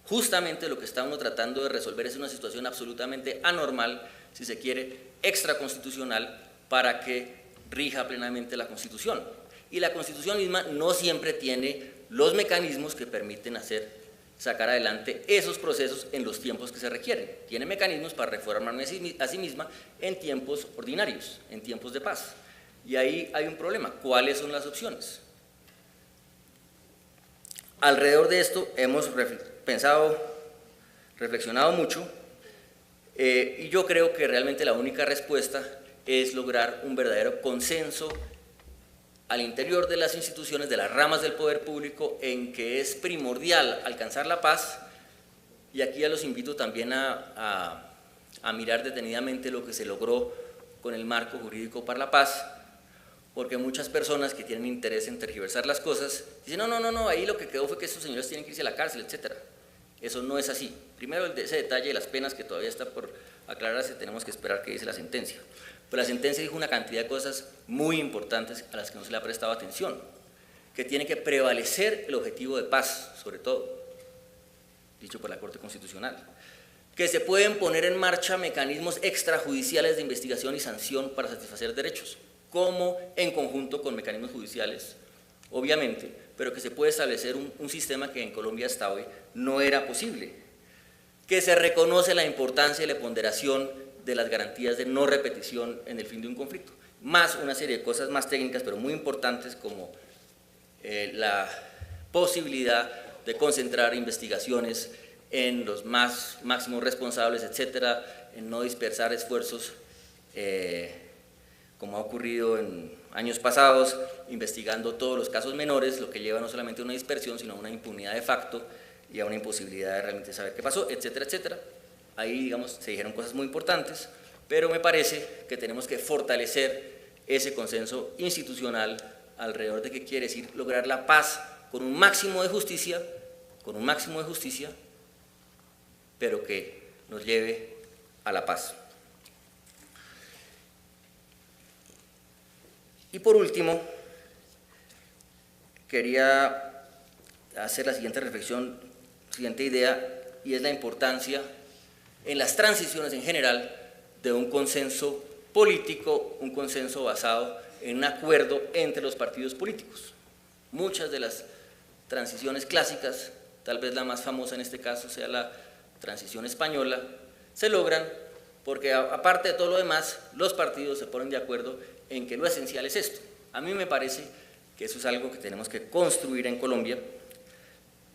Justamente lo que está uno tratando de resolver es una situación absolutamente anormal, si se quiere, extraconstitucional, para que rija plenamente la Constitución. Y la Constitución misma no siempre tiene los mecanismos que permiten sacar adelante esos procesos en los tiempos que se requieren. Tiene mecanismos para reformarme a sí misma en tiempos ordinarios, en tiempos de paz. Y ahí hay un problema. ¿Cuáles son las opciones? Alrededor de esto hemos reflexionado mucho, y yo creo que realmente la única respuesta es lograr un verdadero consenso al interior de las instituciones, de las ramas del poder público, en que es primordial alcanzar la paz. Y aquí ya los invito también a mirar detenidamente lo que se logró con el marco jurídico para la paz, porque muchas personas que tienen interés en tergiversar las cosas dicen, no, ahí lo que quedó fue que estos señores tienen que irse a la cárcel, etc. Eso no es así. Primero, ese detalle de las penas que todavía está por aclararse, tenemos que esperar qué dice la sentencia. Pero la sentencia dijo una cantidad de cosas muy importantes a las que no se le ha prestado atención, que tiene que prevalecer el objetivo de paz, sobre todo, dicho por la Corte Constitucional, que se pueden poner en marcha mecanismos extrajudiciales de investigación y sanción para satisfacer derechos, como en conjunto con mecanismos judiciales, obviamente, pero que se puede establecer un sistema que en Colombia hasta hoy no era posible, que se reconoce la importancia y la ponderación de las garantías de no repetición en el fin de un conflicto, más una serie de cosas más técnicas, pero muy importantes, como la posibilidad de concentrar investigaciones en los máximos responsables, etcétera, en no dispersar esfuerzos, como ha ocurrido en años pasados, investigando todos los casos menores, lo que lleva no solamente a una dispersión, sino a una impunidad de facto y a una imposibilidad de realmente saber qué pasó, etcétera, etcétera. Ahí, digamos, se dijeron cosas muy importantes, pero me parece que tenemos que fortalecer ese consenso institucional alrededor de qué quiere decir lograr la paz con un máximo de justicia, pero que nos lleve a la paz. Y por último, quería hacer la siguiente reflexión, siguiente idea, y es la importancia en las transiciones en general de un consenso político, un consenso basado en un acuerdo entre los partidos políticos. Muchas de las transiciones clásicas, tal vez la más famosa en este caso sea la transición española, se logran porque aparte de todo lo demás, los partidos se ponen de acuerdo en que lo esencial es esto. A mí me parece que eso es algo que tenemos que construir en Colombia.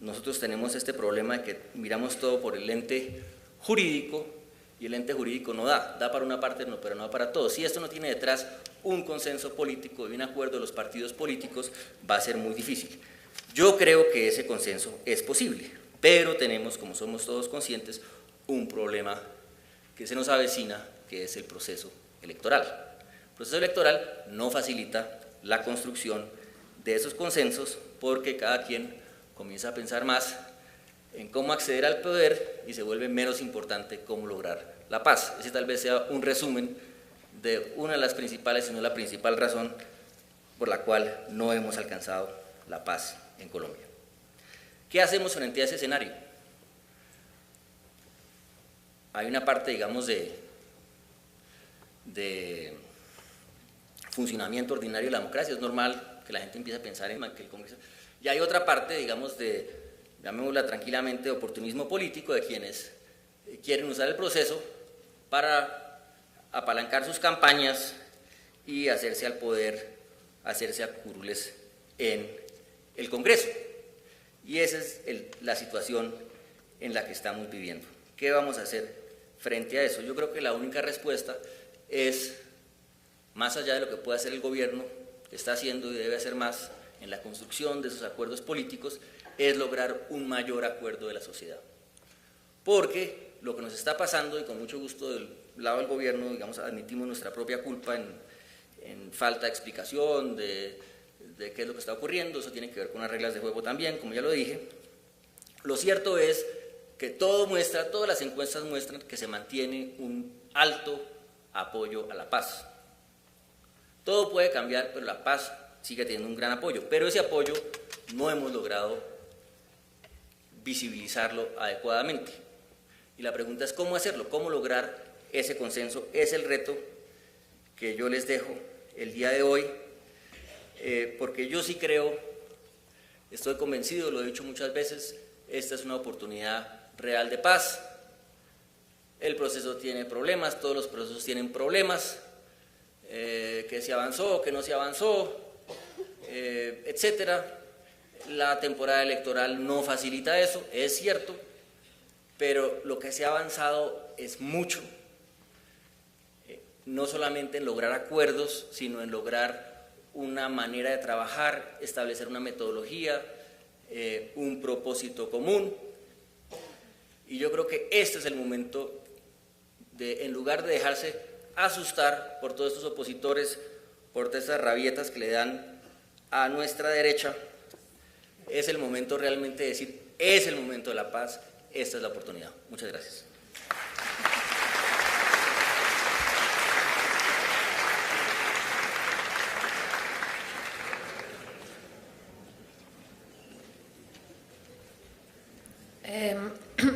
Nosotros tenemos este problema de que miramos todo por el lente jurídico, y el ente jurídico no da para una parte, pero no da para todos. Si esto no tiene detrás un consenso político y un acuerdo de los partidos políticos, va a ser muy difícil. Yo creo que ese consenso es posible, pero tenemos, como somos todos conscientes, un problema que se nos avecina, que es el proceso electoral. El proceso electoral no facilita la construcción de esos consensos, porque cada quien comienza a pensar más en cómo acceder al poder y se vuelve menos importante cómo lograr la paz. Ese tal vez sea un resumen de una de las principales, si no la principal razón por la cual no hemos alcanzado la paz en Colombia. ¿Qué hacemos frente a ese escenario? Hay una parte, digamos, de funcionamiento ordinario de la democracia. Es normal que la gente empiece a pensar en que el Congreso... Y hay otra parte, digamos, llamémosla tranquilamente, de oportunismo político, de quienes quieren usar el proceso para apalancar sus campañas y hacerse al poder, hacerse a curules en el Congreso. Y esa es la situación en la que estamos viviendo. ¿Qué vamos a hacer frente a eso? Yo creo que la única respuesta es, más allá de lo que puede hacer el gobierno, que está haciendo y debe hacer más en la construcción de esos acuerdos políticos es lograr un mayor acuerdo de la sociedad. Porque lo que nos está pasando, y con mucho gusto del lado del gobierno, digamos, admitimos nuestra propia culpa en falta de explicación de qué es lo que está ocurriendo, eso tiene que ver con las reglas de juego también, como ya lo dije. Lo cierto es que todas las encuestas muestran que se mantiene un alto apoyo a la paz. Todo puede cambiar, pero la paz sigue teniendo un gran apoyo, pero ese apoyo no hemos logrado visibilizarlo adecuadamente. Y la pregunta es cómo hacerlo, cómo lograr ese consenso. Es el reto que yo les dejo el día de hoy, porque yo sí creo, estoy convencido, lo he dicho muchas veces, esta es una oportunidad real de paz. El proceso tiene problemas, todos los procesos tienen problemas, que se avanzó, que no se avanzó, etcétera. La temporada electoral no facilita eso, es cierto, pero lo que se ha avanzado es mucho, no solamente en lograr acuerdos, sino en lograr una manera de trabajar, establecer una metodología, un propósito común. Y yo creo que este es el momento de, en lugar de dejarse asustar por todos estos opositores, por todas estas rabietas que le dan a nuestra derecha, es el momento realmente de decir, es el momento de la paz, esta es la oportunidad. Muchas gracias.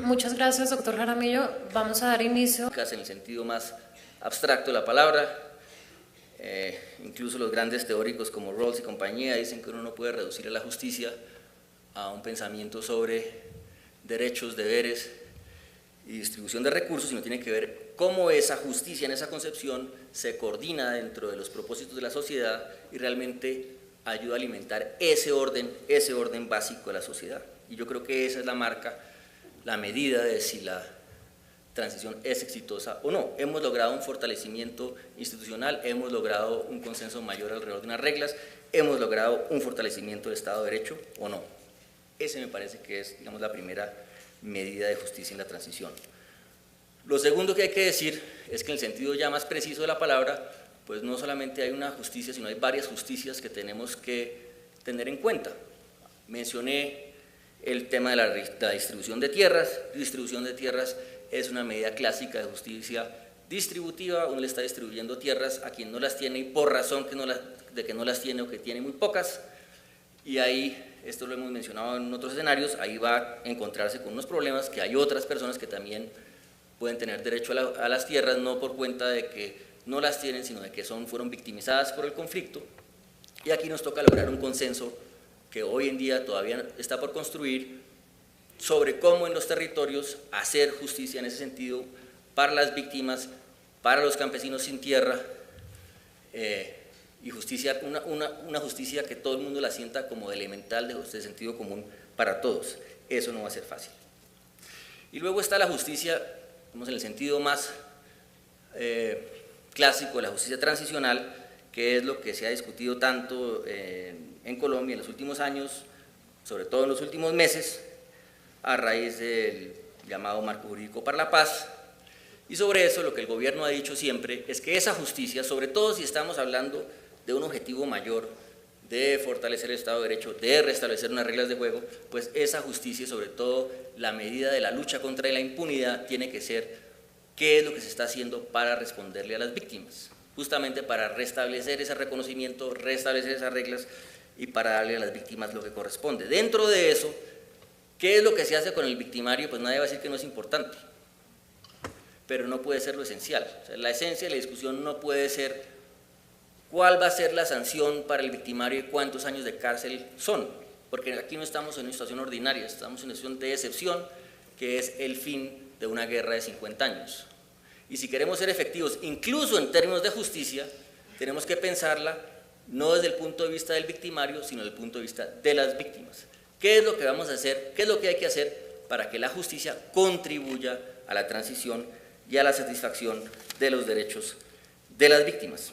Muchas gracias, doctor Jaramillo. Vamos a dar inicio. En el sentido más abstracto de la palabra, incluso los grandes teóricos como Rawls y compañía dicen que uno no puede reducir a la justicia a un pensamiento sobre derechos, deberes y distribución de recursos, sino tiene que ver cómo esa justicia en esa concepción se coordina dentro de los propósitos de la sociedad y realmente ayuda a alimentar ese orden básico de la sociedad. Y yo creo que esa es la marca, la medida de si la transición es exitosa o no. Hemos logrado un fortalecimiento institucional, hemos logrado un consenso mayor alrededor de unas reglas, hemos logrado un fortalecimiento del Estado de Derecho o no. Ese me parece que es, digamos, la primera medida de justicia en la transición. Lo segundo que hay que decir es que en el sentido ya más preciso de la palabra, pues no solamente hay una justicia, sino hay varias justicias que tenemos que tener en cuenta. Mencioné el tema de la distribución de tierras. Distribución de tierras es una medida clásica de justicia distributiva. Uno le está distribuyendo tierras a quien no las tiene y por razón de que no las tiene o que tiene muy pocas. Y ahí, esto lo hemos mencionado en otros escenarios, ahí va a encontrarse con unos problemas que hay otras personas que también pueden tener derecho a las tierras, no por cuenta de que no las tienen, sino de que fueron victimizadas por el conflicto. Y aquí nos toca lograr un consenso que hoy en día todavía está por construir sobre cómo en los territorios hacer justicia en ese sentido para las víctimas, para los campesinos sin tierra, y justicia, una justicia que todo el mundo la sienta como elemental de sentido común para todos. Eso no va a ser fácil. Y luego está la justicia, vamos, en el sentido más clásico, la justicia transicional, que es lo que se ha discutido tanto en Colombia en los últimos años, sobre todo en los últimos meses, a raíz del llamado marco jurídico para la paz. Y sobre eso lo que el gobierno ha dicho siempre es que esa justicia, sobre todo si estamos hablando de un objetivo mayor, de fortalecer el Estado de Derecho, de restablecer unas reglas de juego, pues esa justicia, sobre todo la medida de la lucha contra la impunidad, tiene que ser qué es lo que se está haciendo para responderle a las víctimas, justamente para restablecer ese reconocimiento, restablecer esas reglas y para darle a las víctimas lo que corresponde. Dentro de eso, ¿qué es lo que se hace con el victimario? Pues nadie va a decir que no es importante, pero no puede ser lo esencial. O sea, la esencia de la discusión no puede ser cuál va a ser la sanción para el victimario y cuántos años de cárcel son, porque aquí no estamos en una situación ordinaria, estamos en una situación de excepción, que es el fin de una guerra de 50 años. Y si queremos ser efectivos, incluso en términos de justicia, tenemos que pensarla no desde el punto de vista del victimario, sino desde el punto de vista de las víctimas. ¿Qué es lo que vamos a hacer? ¿Qué es lo que hay que hacer para que la justicia contribuya a la transición y a la satisfacción de los derechos de las víctimas?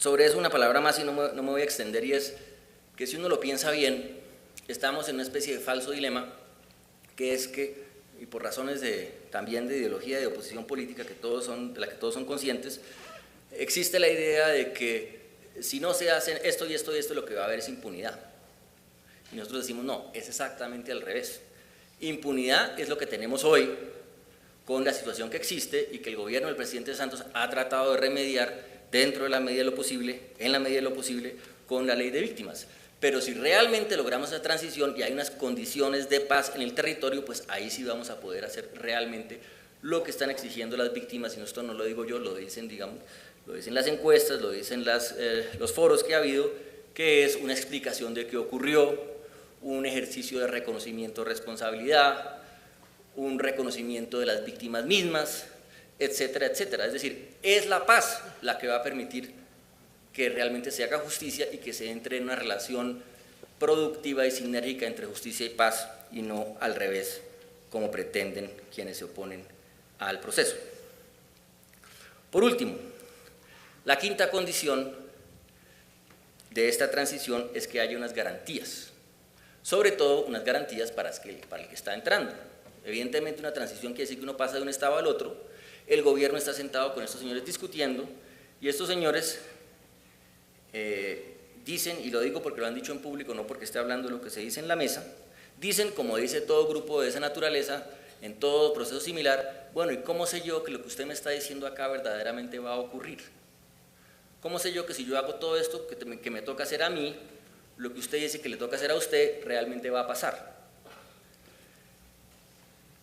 Sobre eso una palabra más y no me voy a extender, y es que si uno lo piensa bien, estamos en una especie de falso dilema, que es que, y por razones también de ideología, de oposición política, de la que todos son conscientes, existe la idea de que si no se hacen esto y esto y esto, lo que va a haber es impunidad. Y nosotros decimos, no, es exactamente al revés. Impunidad es lo que tenemos hoy con la situación que existe y que el gobierno del presidente Santos ha tratado de remediar dentro de la medida de lo posible, en la medida de lo posible, con la ley de víctimas. Pero si realmente logramos esa transición y hay unas condiciones de paz en el territorio, pues ahí sí vamos a poder hacer realmente lo que están exigiendo las víctimas, y esto no lo digo yo, lo dicen, digamos, lo dicen las encuestas, lo dicen los foros que ha habido, que es una explicación de qué ocurrió, un ejercicio de reconocimiento de responsabilidad, un reconocimiento de las víctimas mismas, etcétera, etcétera. Es decir, es la paz la que va a permitir que realmente se haga justicia y que se entre en una relación productiva y sinérgica entre justicia y paz, y no al revés, como pretenden quienes se oponen al proceso. Por último, la quinta condición de esta transición es que haya unas garantías, sobre todo unas garantías para el que está entrando. Evidentemente una transición quiere decir que uno pasa de un estado al otro, el gobierno está sentado con estos señores discutiendo, y estos señores dicen, y lo digo porque lo han dicho en público, no porque esté hablando de lo que se dice en la mesa, dicen, como dice todo grupo de esa naturaleza, en todo proceso similar, bueno, ¿y cómo sé yo que lo que usted me está diciendo acá verdaderamente va a ocurrir? ¿Cómo sé yo que si yo hago todo esto que me toca hacer a mí, lo que usted dice que le toca hacer a usted realmente va a pasar?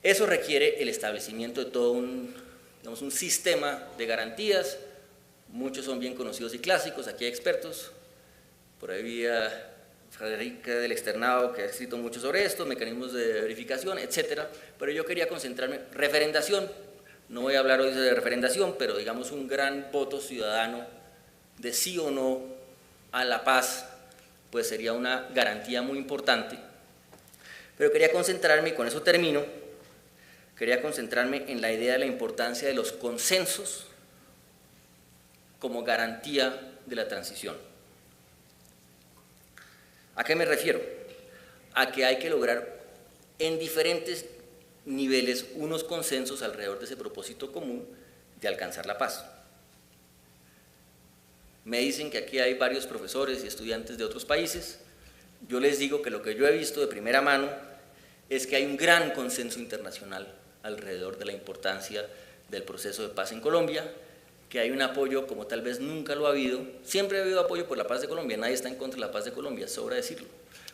Eso requiere el establecimiento de todo un sistema de garantías. Muchos son bien conocidos y clásicos, aquí hay expertos, por ahí había Frederica del Externado que ha escrito mucho sobre esto, mecanismos de verificación, etcétera, pero yo quería concentrarme en referendación. No voy a hablar hoy de referendación, pero digamos un gran voto ciudadano de sí o no a la paz, pues sería una garantía muy importante. Pero quería concentrarme, y con eso termino, quería concentrarme en la idea de la importancia de los consensos como garantía de la transición. ¿A qué me refiero? A que hay que lograr en diferentes niveles unos consensos alrededor de ese propósito común de alcanzar la paz. Me dicen que aquí hay varios profesores y estudiantes de otros países. Yo les digo que lo que yo he visto de primera mano es que hay un gran consenso internacional alrededor de la importancia del proceso de paz en Colombia, que hay un apoyo como tal vez nunca lo ha habido. Siempre ha habido apoyo por la paz de Colombia, nadie está en contra de la paz de Colombia, sobra decirlo,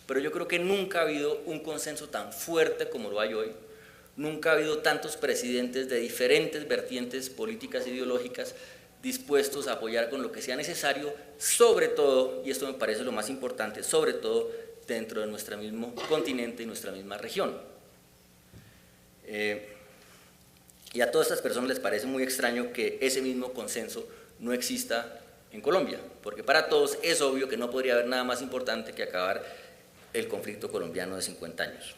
pero yo creo que nunca ha habido un consenso tan fuerte como lo hay hoy, nunca ha habido tantos presidentes de diferentes vertientes políticas e ideológicas dispuestos a apoyar con lo que sea necesario, sobre todo, y esto me parece lo más importante, sobre todo dentro de nuestro mismo continente y nuestra misma región. Y a todas estas personas les parece muy extraño que ese mismo consenso no exista en Colombia, porque para todos es obvio que no podría haber nada más importante que acabar el conflicto colombiano de 50 años.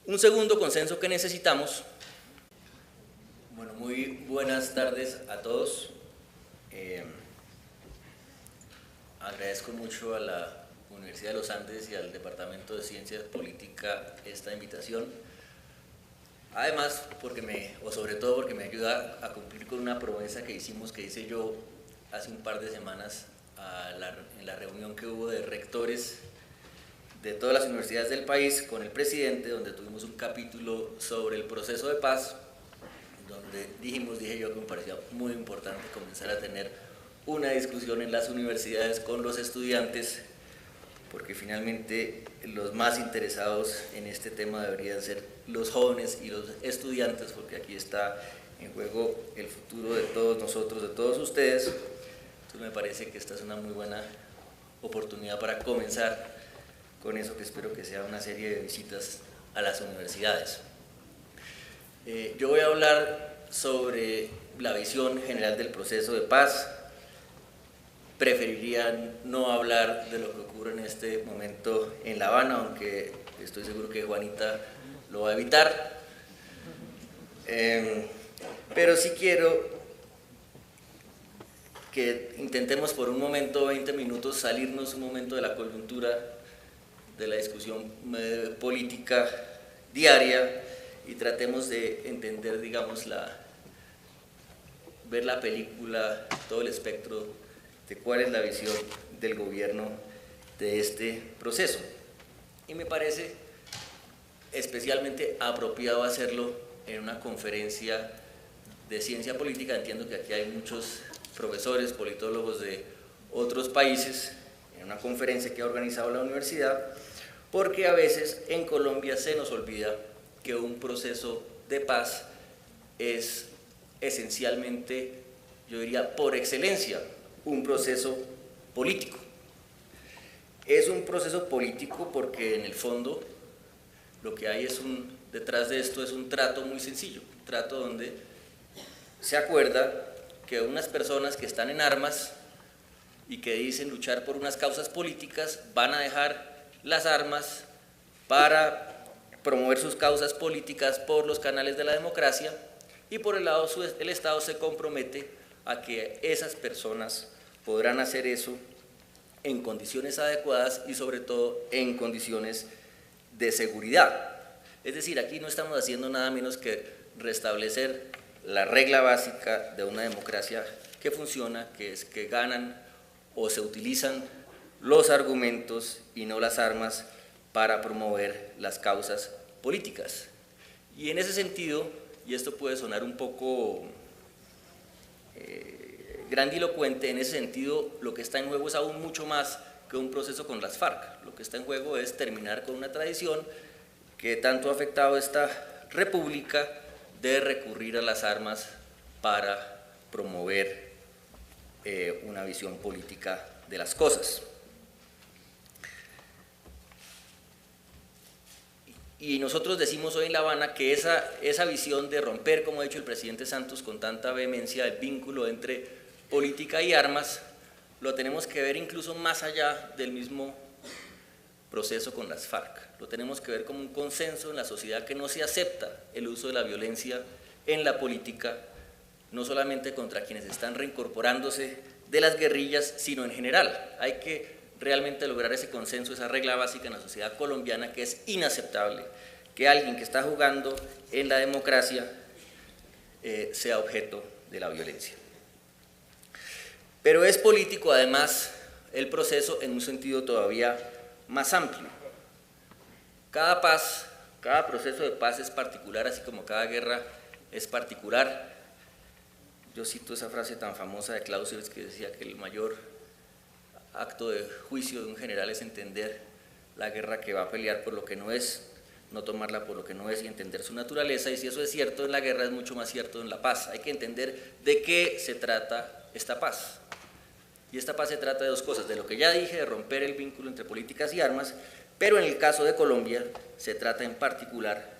Un segundo consenso que necesitamos. Bueno, muy buenas tardes a todos. Agradezco mucho a la Universidad de los Andes y al Departamento de Ciencias Política esta invitación. Además, sobre todo porque me ayuda a cumplir con una promesa que hicimos, que hice yo hace un par de semanas en la reunión que hubo de rectores de todas las universidades del país con el presidente, donde tuvimos un capítulo sobre el proceso de paz, donde dije yo que me parecía muy importante comenzar a tener una discusión en las universidades con los estudiantes, porque finalmente los más interesados en este tema deberían ser los jóvenes y los estudiantes, porque aquí está en juego el futuro de todos nosotros, de todos ustedes. Entonces me parece que esta es una muy buena oportunidad para comenzar con eso, que espero que sea una serie de visitas a las universidades. Yo voy a hablar sobre la visión general del proceso de paz. Preferiría no hablar de lo que ocurre en este momento en La Habana, aunque estoy seguro que Juanita lo va a evitar. Pero sí quiero que intentemos por un momento, 20 minutos, salirnos un momento de la coyuntura de la discusión política diaria y tratemos de entender, digamos, ver la película, todo el espectro de cuál es la visión del gobierno de este proceso. Y me parece especialmente apropiado hacerlo en una conferencia de ciencia política. Entiendo que aquí hay muchos profesores, politólogos de otros países, en una conferencia que ha organizado la universidad, porque a veces en Colombia se nos olvida que un proceso de paz es esencialmente, yo diría por excelencia, un proceso político. Es un proceso político porque en el fondo lo que hay detrás de esto es un trato muy sencillo, un trato donde se acuerda que unas personas que están en armas y que dicen luchar por unas causas políticas van a dejar las armas para promover sus causas políticas por los canales de la democracia, y por el lado el Estado se compromete a que esas personas podrán hacer eso en condiciones adecuadas y sobre todo en condiciones de seguridad. Es decir, aquí no estamos haciendo nada menos que restablecer la regla básica de una democracia que funciona, que es que ganan o se utilizan los argumentos y no las armas para promover las causas políticas. Y en ese sentido, y esto puede sonar un poco grandilocuente, en ese sentido lo que está en juego es aún mucho más que un proceso con las FARC. Lo que está en juego es terminar con una tradición que tanto ha afectado a esta república de recurrir a las armas para promover una visión política de las cosas. Y nosotros decimos hoy en La Habana que esa visión de romper, como ha dicho el presidente Santos con tanta vehemencia, el vínculo entre política y armas, lo tenemos que ver incluso más allá del mismo proceso con las FARC. Lo tenemos que ver como un consenso en la sociedad que no se acepta el uso de la violencia en la política, no solamente contra quienes están reincorporándose de las guerrillas, sino en general. Hay que realmente lograr ese consenso, esa regla básica en la sociedad colombiana, que es inaceptable que alguien que está jugando en la democracia sea objeto de la violencia. Pero es político además el proceso en un sentido todavía más amplio. Cada paz, cada proceso de paz es particular, así como cada guerra es particular. Yo cito esa frase tan famosa de Clausewitz que decía que el mayor acto de juicio de un general es entender la guerra que va a pelear por lo que no es, no tomarla por lo que no es y entender su naturaleza. Y si eso es cierto en la guerra, es mucho más cierto en la paz. Hay que entender de qué se trata esta paz. Y esta paz se trata de dos cosas: de lo que ya dije, de romper el vínculo entre políticas y armas, pero en el caso de Colombia se trata en particular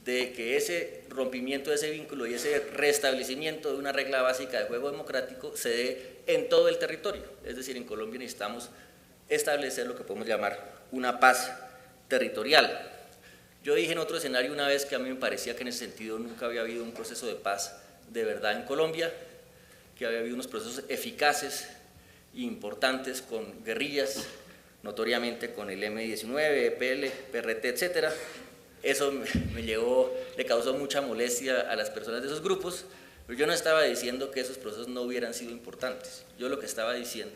de que ese rompimiento de ese vínculo y ese restablecimiento de una regla básica de juego democrático se dé en todo el territorio. Es decir, en Colombia necesitamos establecer lo que podemos llamar una paz territorial. Yo dije en otro escenario una vez que a mí me parecía que en ese sentido nunca había habido un proceso de paz de verdad en Colombia, que había habido unos procesos eficaces e importantes con guerrillas, notoriamente con el M-19, EPL, PRT, etcétera. Eso le causó mucha molestia a las personas de esos grupos, pero yo no estaba diciendo que esos procesos no hubieran sido importantes. Yo lo que estaba diciendo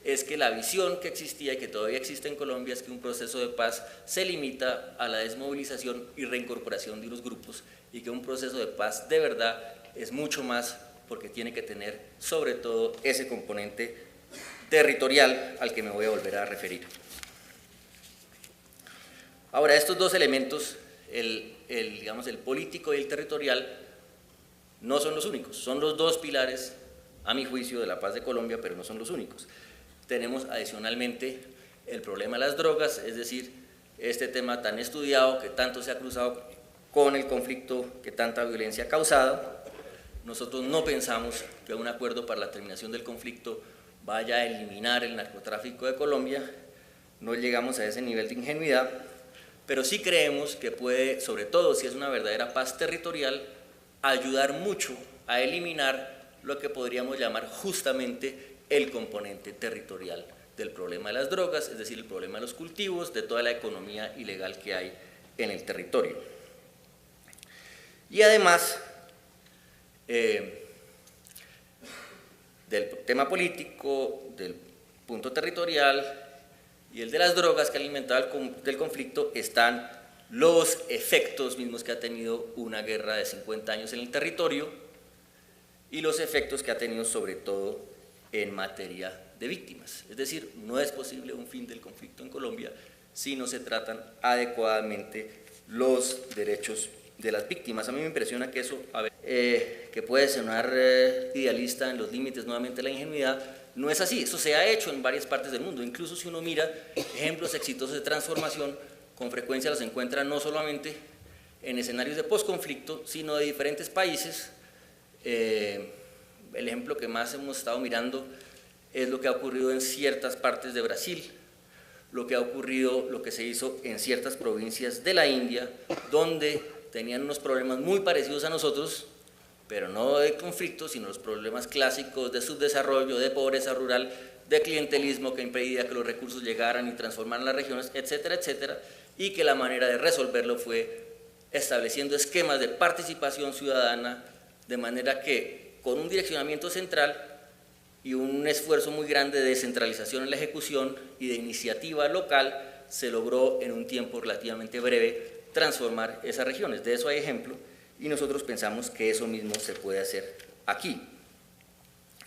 es que la visión que existía y que todavía existe en Colombia es que un proceso de paz se limita a la desmovilización y reincorporación de unos grupos, y que un proceso de paz de verdad es mucho más, porque tiene que tener sobre todo ese componente territorial al que me voy a volver a referir. Ahora, estos dos elementos, digamos, el político y el territorial, no son los únicos, son los dos pilares, a mi juicio, de la paz de Colombia, pero no son los únicos. Tenemos adicionalmente el problema de las drogas, es decir, este tema tan estudiado que tanto se ha cruzado con el conflicto que tanta violencia ha causado. Nosotros no pensamos que un acuerdo para la terminación del conflicto vaya a eliminar el narcotráfico de Colombia, no llegamos a ese nivel de ingenuidad, pero sí creemos que puede, sobre todo si es una verdadera paz territorial, ayudar mucho a eliminar lo que podríamos llamar justamente el componente territorial del problema de las drogas, es decir, el problema de los cultivos, de toda la economía ilegal que hay en el territorio. Y además, del tema político, del punto territorial y el de las drogas que alimentaba el conflicto, están los efectos mismos que ha tenido una guerra de 50 años en el territorio y los efectos que ha tenido sobre todo en materia de víctimas. Es decir, no es posible un fin del conflicto en Colombia si no se tratan adecuadamente los derechos de las víctimas. A mí me impresiona que eso, que puede sonar idealista en los límites nuevamente de la ingenuidad, no es así. Eso se ha hecho en varias partes del mundo. Incluso si uno mira ejemplos exitosos de transformación, con frecuencia los encuentra no solamente en escenarios de posconflicto, sino de diferentes países. El ejemplo que más hemos estado mirando es lo que ha ocurrido en ciertas partes de Brasil, lo que ha ocurrido, lo que se hizo en ciertas provincias de la India, donde tenían unos problemas muy parecidos a nosotros, pero no de conflicto, sino los problemas clásicos de subdesarrollo, de pobreza rural, de clientelismo que impedía que los recursos llegaran y transformaran las regiones, etcétera, etcétera, y que la manera de resolverlo fue estableciendo esquemas de participación ciudadana, de manera que con un direccionamiento central y un esfuerzo muy grande de descentralización en la ejecución y de iniciativa local, se logró en un tiempo relativamente breve transformar esas regiones. De eso hay ejemplo, y nosotros pensamos que eso mismo se puede hacer aquí.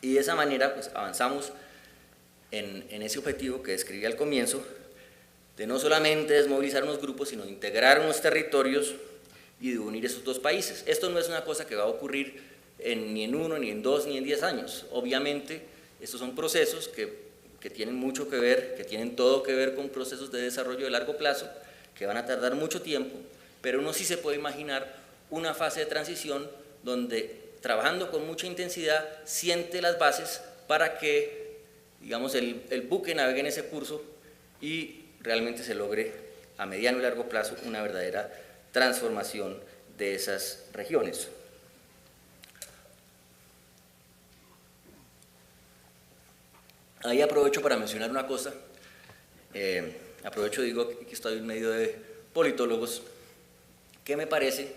Y de esa manera pues, avanzamos en ese objetivo que describí al comienzo, de no solamente desmovilizar unos grupos, sino de integrar unos territorios y de unir esos dos países. Esto no es una cosa que va a ocurrir ni en 1, ni en 2, ni en 10 años. Obviamente, estos son procesos que tienen mucho que ver, que tienen todo que ver con procesos de desarrollo de largo plazo, que van a tardar mucho tiempo, pero uno sí se puede imaginar una fase de transición donde, trabajando con mucha intensidad, siente las bases para que, digamos, el buque navegue en ese curso y realmente se logre a mediano y largo plazo una verdadera transformación de esas regiones. Ahí aprovecho para mencionar una cosa, digo que estoy en medio de politólogos, que me parece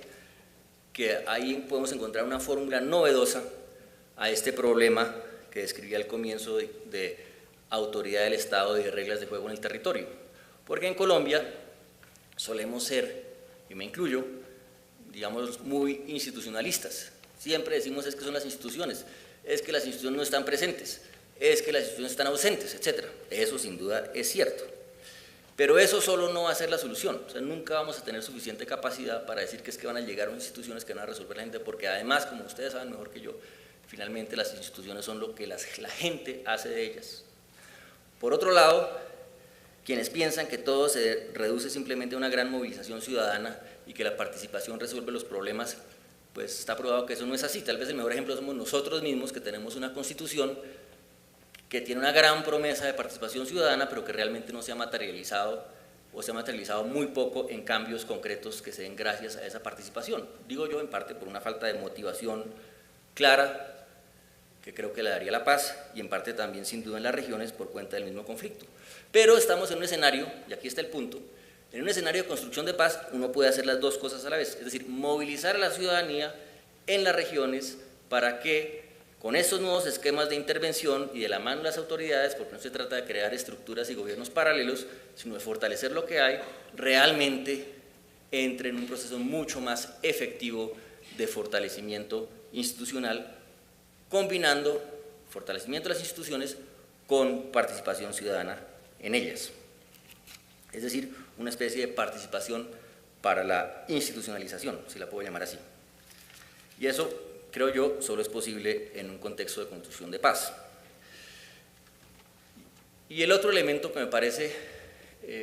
que ahí podemos encontrar una fórmula novedosa a este problema que describí al comienzo de autoridad del Estado y de reglas de juego en el territorio. Porque en Colombia solemos ser, y me incluyo, digamos, muy institucionalistas. Siempre decimos es que son las instituciones, es que las instituciones no están presentes, es que las instituciones están ausentes, etc. Eso sin duda es cierto. Pero eso solo no va a ser la solución. O sea, nunca vamos a tener suficiente capacidad para decir que es que van a llegar unas instituciones que van a resolver la gente, porque además, como ustedes saben mejor que yo, finalmente las instituciones son lo que la gente hace de ellas. Por otro lado, quienes piensan que todo se reduce simplemente a una gran movilización ciudadana y que la participación resuelve los problemas, pues está probado que eso no es así. Tal vez el mejor ejemplo somos nosotros mismos, que tenemos una constitución que tiene una gran promesa de participación ciudadana, pero que realmente no se ha materializado o se ha materializado muy poco en cambios concretos que se den gracias a esa participación. Digo yo en parte por una falta de motivación clara, que creo que le daría la paz, y en parte también sin duda en las regiones por cuenta del mismo conflicto. Pero estamos en un escenario, y aquí está el punto, en un escenario de construcción de paz uno puede hacer las dos cosas a la vez, es decir, movilizar a la ciudadanía en las regiones para que con estos nuevos esquemas de intervención y de la mano de las autoridades, porque no se trata de crear estructuras y gobiernos paralelos, sino de fortalecer lo que hay, realmente entre en un proceso mucho más efectivo de fortalecimiento institucional, combinando fortalecimiento de las instituciones con participación ciudadana en ellas. Es decir, una especie de participación para la institucionalización, si la puedo llamar así. Y eso, creo yo, solo es posible en un contexto de construcción de paz. Y el otro elemento que me parece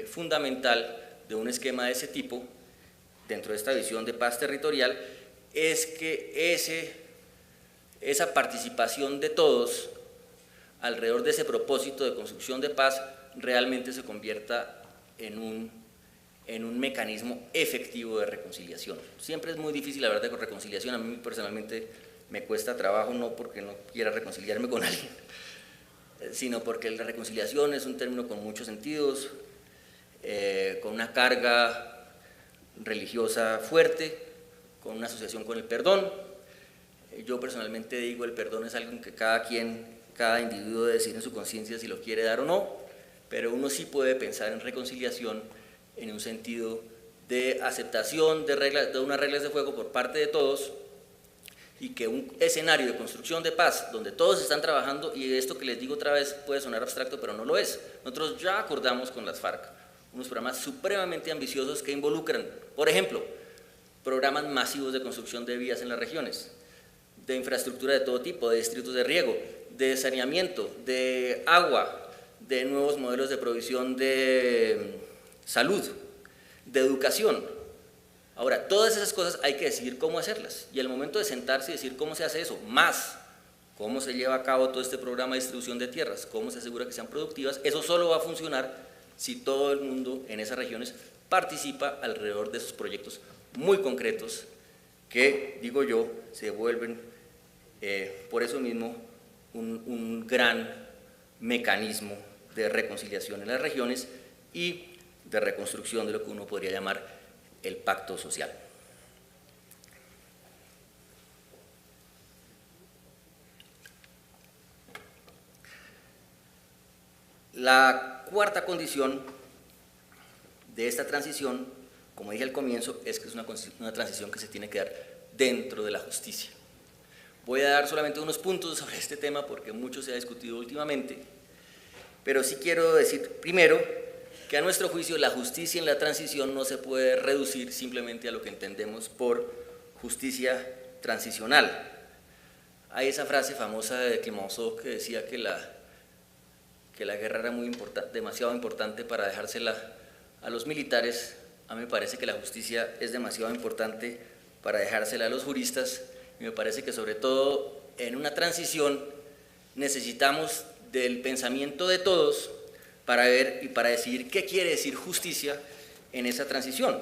fundamental de un esquema de ese tipo, dentro de esta visión de paz territorial, es que esa participación de todos alrededor de ese propósito de construcción de paz realmente se convierta en un mecanismo efectivo de reconciliación. Siempre es muy difícil hablar de reconciliación, a mí personalmente me cuesta trabajo, no porque no quiera reconciliarme con alguien, sino porque la reconciliación es un término con muchos sentidos, con una carga religiosa fuerte, con una asociación con el perdón. Yo personalmente digo, el perdón es algo que cada individuo debe decidir en su conciencia si lo quiere dar o no, pero uno sí puede pensar en reconciliación en un sentido de aceptación de unas reglas de juego por parte de todos, y que un escenario de construcción de paz donde todos están trabajando, y esto que les digo otra vez puede sonar abstracto pero no lo es. Nosotros ya acordamos con las FARC unos programas supremamente ambiciosos que involucran, por ejemplo, programas masivos de construcción de vías en las regiones, de infraestructura de todo tipo, de distritos de riego, de saneamiento, de agua, de nuevos modelos de provisión de salud, de educación. Ahora, todas esas cosas hay que decidir cómo hacerlas, y al momento de sentarse y decir cómo se hace eso, más cómo se lleva a cabo todo este programa de distribución de tierras, cómo se asegura que sean productivas, eso solo va a funcionar si todo el mundo en esas regiones participa alrededor de esos proyectos muy concretos que, digo yo, se vuelven por eso mismo un gran mecanismo de reconciliación en las regiones y de reconstrucción de lo que uno podría llamar el pacto social. La cuarta condición de esta transición, como dije al comienzo, es que es una transición que se tiene que dar dentro de la justicia. Voy a dar solamente unos puntos sobre este tema porque mucho se ha discutido últimamente, pero sí quiero decir primero que a nuestro juicio la justicia en la transición no se puede reducir simplemente a lo que entendemos por justicia transicional. Hay esa frase famosa de Clemenceau que decía que la guerra era demasiado importante para dejársela a los militares. A mí me parece que la justicia es demasiado importante para dejársela a los juristas, y me parece que sobre todo en una transición necesitamos del pensamiento de todos para ver y para decidir qué quiere decir justicia en esa transición.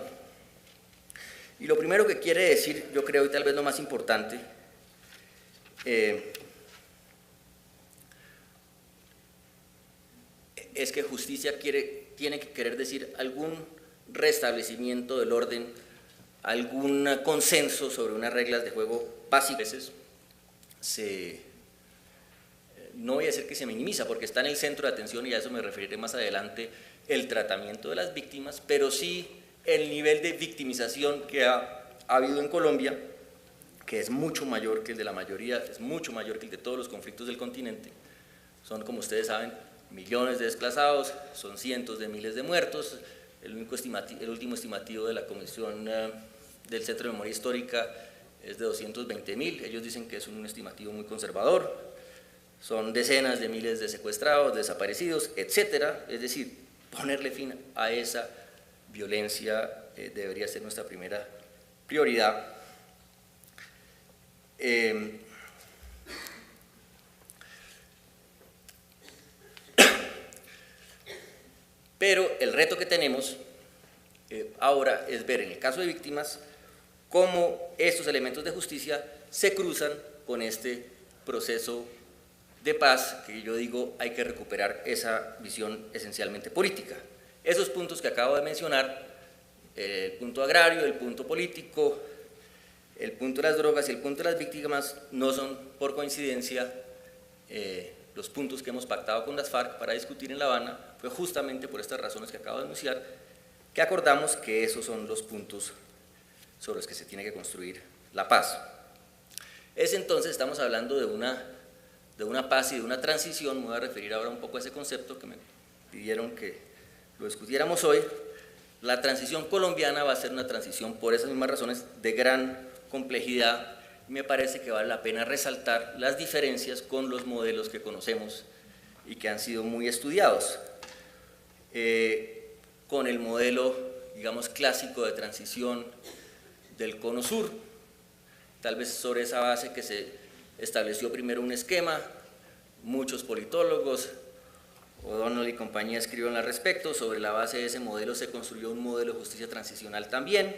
Y lo primero que quiere decir, yo creo, y tal vez lo más importante, es que justicia tiene que querer decir algún restablecimiento del orden, algún consenso sobre unas reglas de juego básicas. No voy a decir que se minimiza, porque está en el centro de atención, y a eso me referiré más adelante, el tratamiento de las víctimas, pero sí el nivel de victimización que ha habido en Colombia, que es mucho mayor que el de la mayoría, es mucho mayor que el de todos los conflictos del continente. Son, como ustedes saben, millones de desplazados, son cientos de miles de muertos. El último estimativo de la Comisión del Centro de Memoria Histórica es de 220.000, ellos dicen que es un estimativo muy conservador. Son decenas de miles de secuestrados, desaparecidos, etcétera. Es decir, ponerle fin a esa violencia debería ser nuestra primera prioridad. Pero el reto que tenemos ahora es ver en el caso de víctimas cómo estos elementos de justicia se cruzan con este proceso de paz, que yo digo hay que recuperar esa visión esencialmente política. Esos puntos que acabo de mencionar, el punto agrario, el punto político, el punto de las drogas y el punto de las víctimas, no son por coincidencia los puntos que hemos pactado con las FARC para discutir en La Habana. Fue justamente por estas razones que acabo de anunciar que acordamos que esos son los puntos sobre los que se tiene que construir la paz. Entonces estamos hablando de una paz y de una transición. Me voy a referir ahora un poco a ese concepto que me pidieron que lo discutiéramos hoy. La transición colombiana va a ser una transición, por esas mismas razones, de gran complejidad. Me parece que vale la pena resaltar las diferencias con los modelos que conocemos y que han sido muy estudiados. Con el modelo, digamos, clásico de transición del Cono Sur, tal vez sobre esa base que se estableció primero un esquema, muchos politólogos, O'Donnell y compañía escribieron al respecto. Sobre la base de ese modelo se construyó un modelo de justicia transicional también.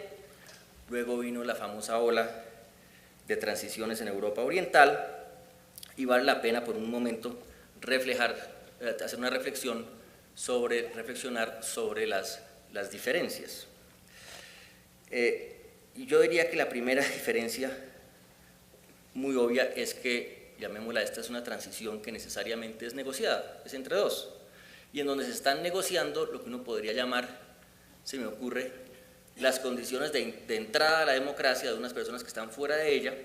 Luego vino la famosa ola de transiciones en Europa Oriental, y vale la pena por un momento hacer una reflexionar sobre las diferencias. Yo diría que la primera diferencia muy obvia es que, llamémosla, esta es una transición que necesariamente es negociada, es entre dos, y en donde se están negociando lo que uno podría llamar, se me ocurre, las condiciones de entrada a la democracia de unas personas que están fuera de ella,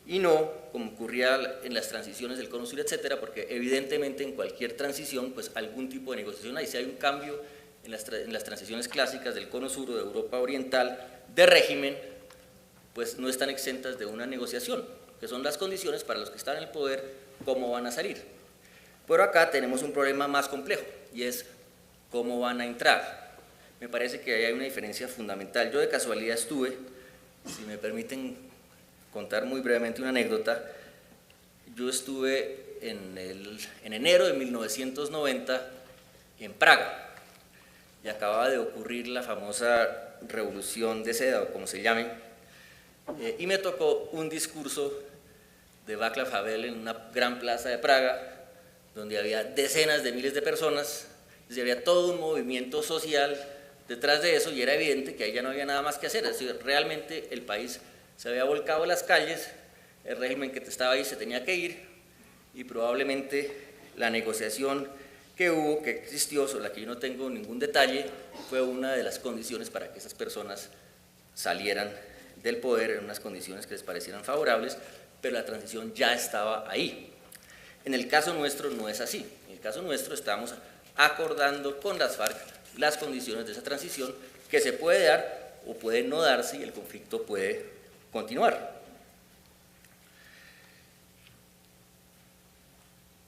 y no como ocurría en las transiciones del Cono Sur, etcétera, porque evidentemente en cualquier transición pues algún tipo de negociación hay. Si hay un cambio en las transiciones clásicas del Cono Sur o de Europa Oriental de régimen, pues no están exentas de una negociación, que son las condiciones para los que están en el poder, cómo van a salir. Pero acá tenemos un problema más complejo, y es cómo van a entrar. Me parece que ahí hay una diferencia fundamental. Yo de casualidad estuve, si me permiten contar muy brevemente una anécdota, yo estuve en enero de 1990 en Praga, y acababa de ocurrir la famosa Revolución de Seda, o como se llame, y me tocó un discurso de Václav Havel en una gran plaza de Praga, donde había decenas de miles de personas, y había todo un movimiento social detrás de eso, y era evidente que ahí ya no había nada más que hacer. Es decir, realmente el país se había volcado a las calles, el régimen que estaba ahí se tenía que ir, y probablemente la negociación que hubo, que existió, sobre la que yo no tengo ningún detalle, fue una de las condiciones para que esas personas salieran del poder en unas condiciones que les parecieran favorables, pero la transición ya estaba ahí. En el caso nuestro no es así. En el caso nuestro estamos acordando con las FARC las condiciones de esa transición, que se puede dar o puede no darse, y el conflicto puede continuar.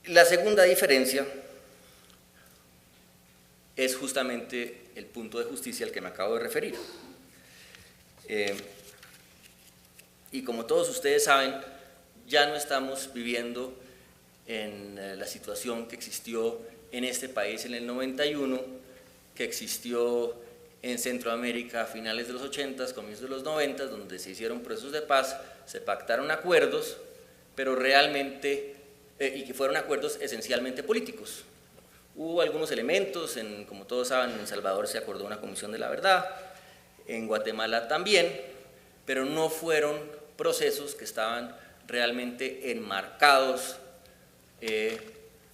La segunda diferencia es justamente el punto de justicia al que me acabo de referir. Y como todos ustedes saben, ya no estamos viviendo en la situación que existió en este país en el 91, que existió en Centroamérica a finales de los 80, comienzos de los 90, donde se hicieron procesos de paz, se pactaron acuerdos, pero realmente, y que fueron acuerdos esencialmente políticos. Hubo algunos elementos, como todos saben, en El Salvador se acordó una comisión de la verdad, en Guatemala también, pero no fueron procesos que estaban realmente enmarcados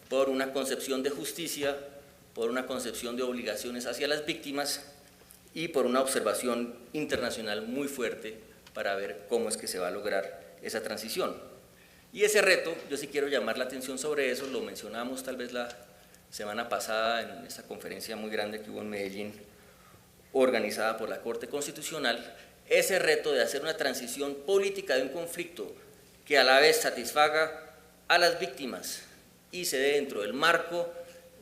por una concepción de justicia, por una concepción de obligaciones hacia las víctimas, y por una observación internacional muy fuerte para ver cómo es que se va a lograr esa transición. Y ese reto, yo sí quiero llamar la atención sobre eso, lo mencionamos tal vez la semana pasada en esa conferencia muy grande que hubo en Medellín, organizada por la Corte Constitucional, ese reto de hacer una transición política de un conflicto que a la vez satisfaga a las víctimas y se dé dentro del marco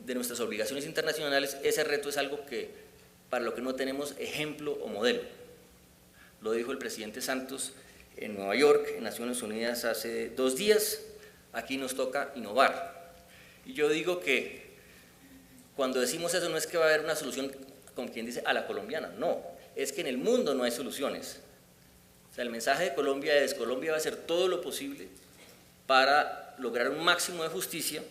de nuestras obligaciones internacionales, ese reto es algo que para lo que no tenemos ejemplo o modelo. Lo dijo el presidente Santos en Nueva York, en Naciones Unidas, hace 2 días. Aquí nos toca innovar. Y yo digo que cuando decimos eso no es que va a haber una solución, como quien dice, a la colombiana, no, es que en el mundo no hay soluciones. O sea, el mensaje de Colombia es: Colombia va a hacer todo lo posible para lograr un máximo de justicia,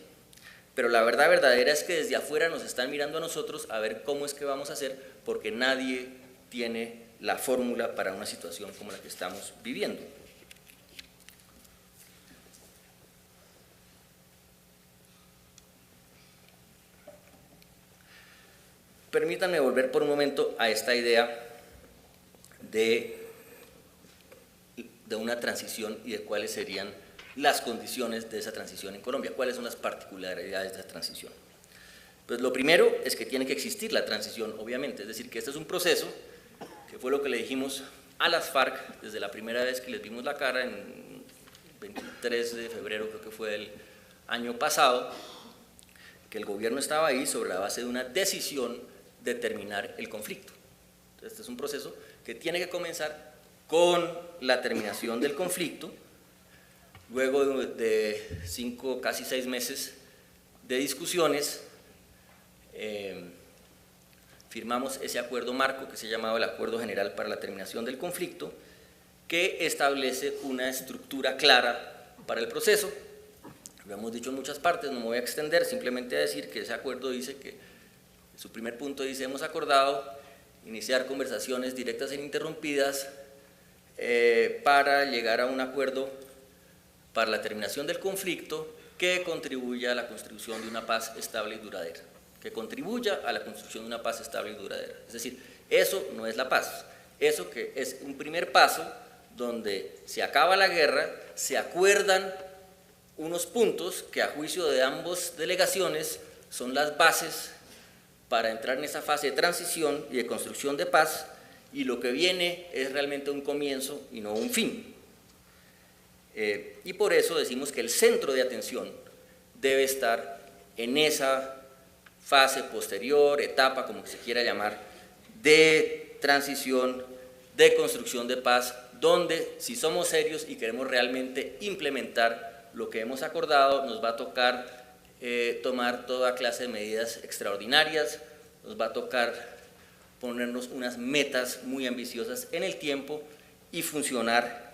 pero la verdad verdadera es que desde afuera nos están mirando a nosotros a ver cómo es que vamos a hacer, porque nadie tiene la fórmula para una situación como la que estamos viviendo. Permítanme volver por un momento a esta idea de una transición y de cuáles serían las condiciones de esa transición en Colombia, cuáles son las particularidades de esa transición. Pues lo primero es que tiene que existir la transición, obviamente, es decir, que este es un proceso, que fue lo que le dijimos a las FARC desde la primera vez que les vimos la cara, en 23 de febrero creo que fue el año pasado, que el gobierno estaba ahí sobre la base de una decisión de terminar el conflicto. Entonces, este es un proceso que tiene que comenzar con la terminación del conflicto. Luego de 5, casi 6 meses de discusiones, firmamos ese acuerdo marco que se llamaba el Acuerdo General para la Terminación del Conflicto, que establece una estructura clara para el proceso. Lo hemos dicho en muchas partes, no me voy a extender, simplemente a decir que ese acuerdo dice que, su primer punto dice, hemos acordado iniciar conversaciones directas e ininterrumpidas para llegar a un acuerdo para la terminación del conflicto que contribuya a la construcción de una paz estable y duradera, que contribuya a la construcción de una paz estable y duradera. Es decir, eso no es la paz, eso que es un primer paso donde se acaba la guerra, se acuerdan unos puntos que a juicio de ambas delegaciones son las bases para entrar en esa fase de transición y de construcción de paz, y lo que viene es realmente un comienzo y no un fin. Y por eso decimos que el centro de atención debe estar en esa fase posterior, etapa, como se quiera llamar, de transición, de construcción de paz, donde si somos serios y queremos realmente implementar lo que hemos acordado, nos va a tocar tomar toda clase de medidas extraordinarias, nos va a tocar ponernos unas metas muy ambiciosas en el tiempo y funcionar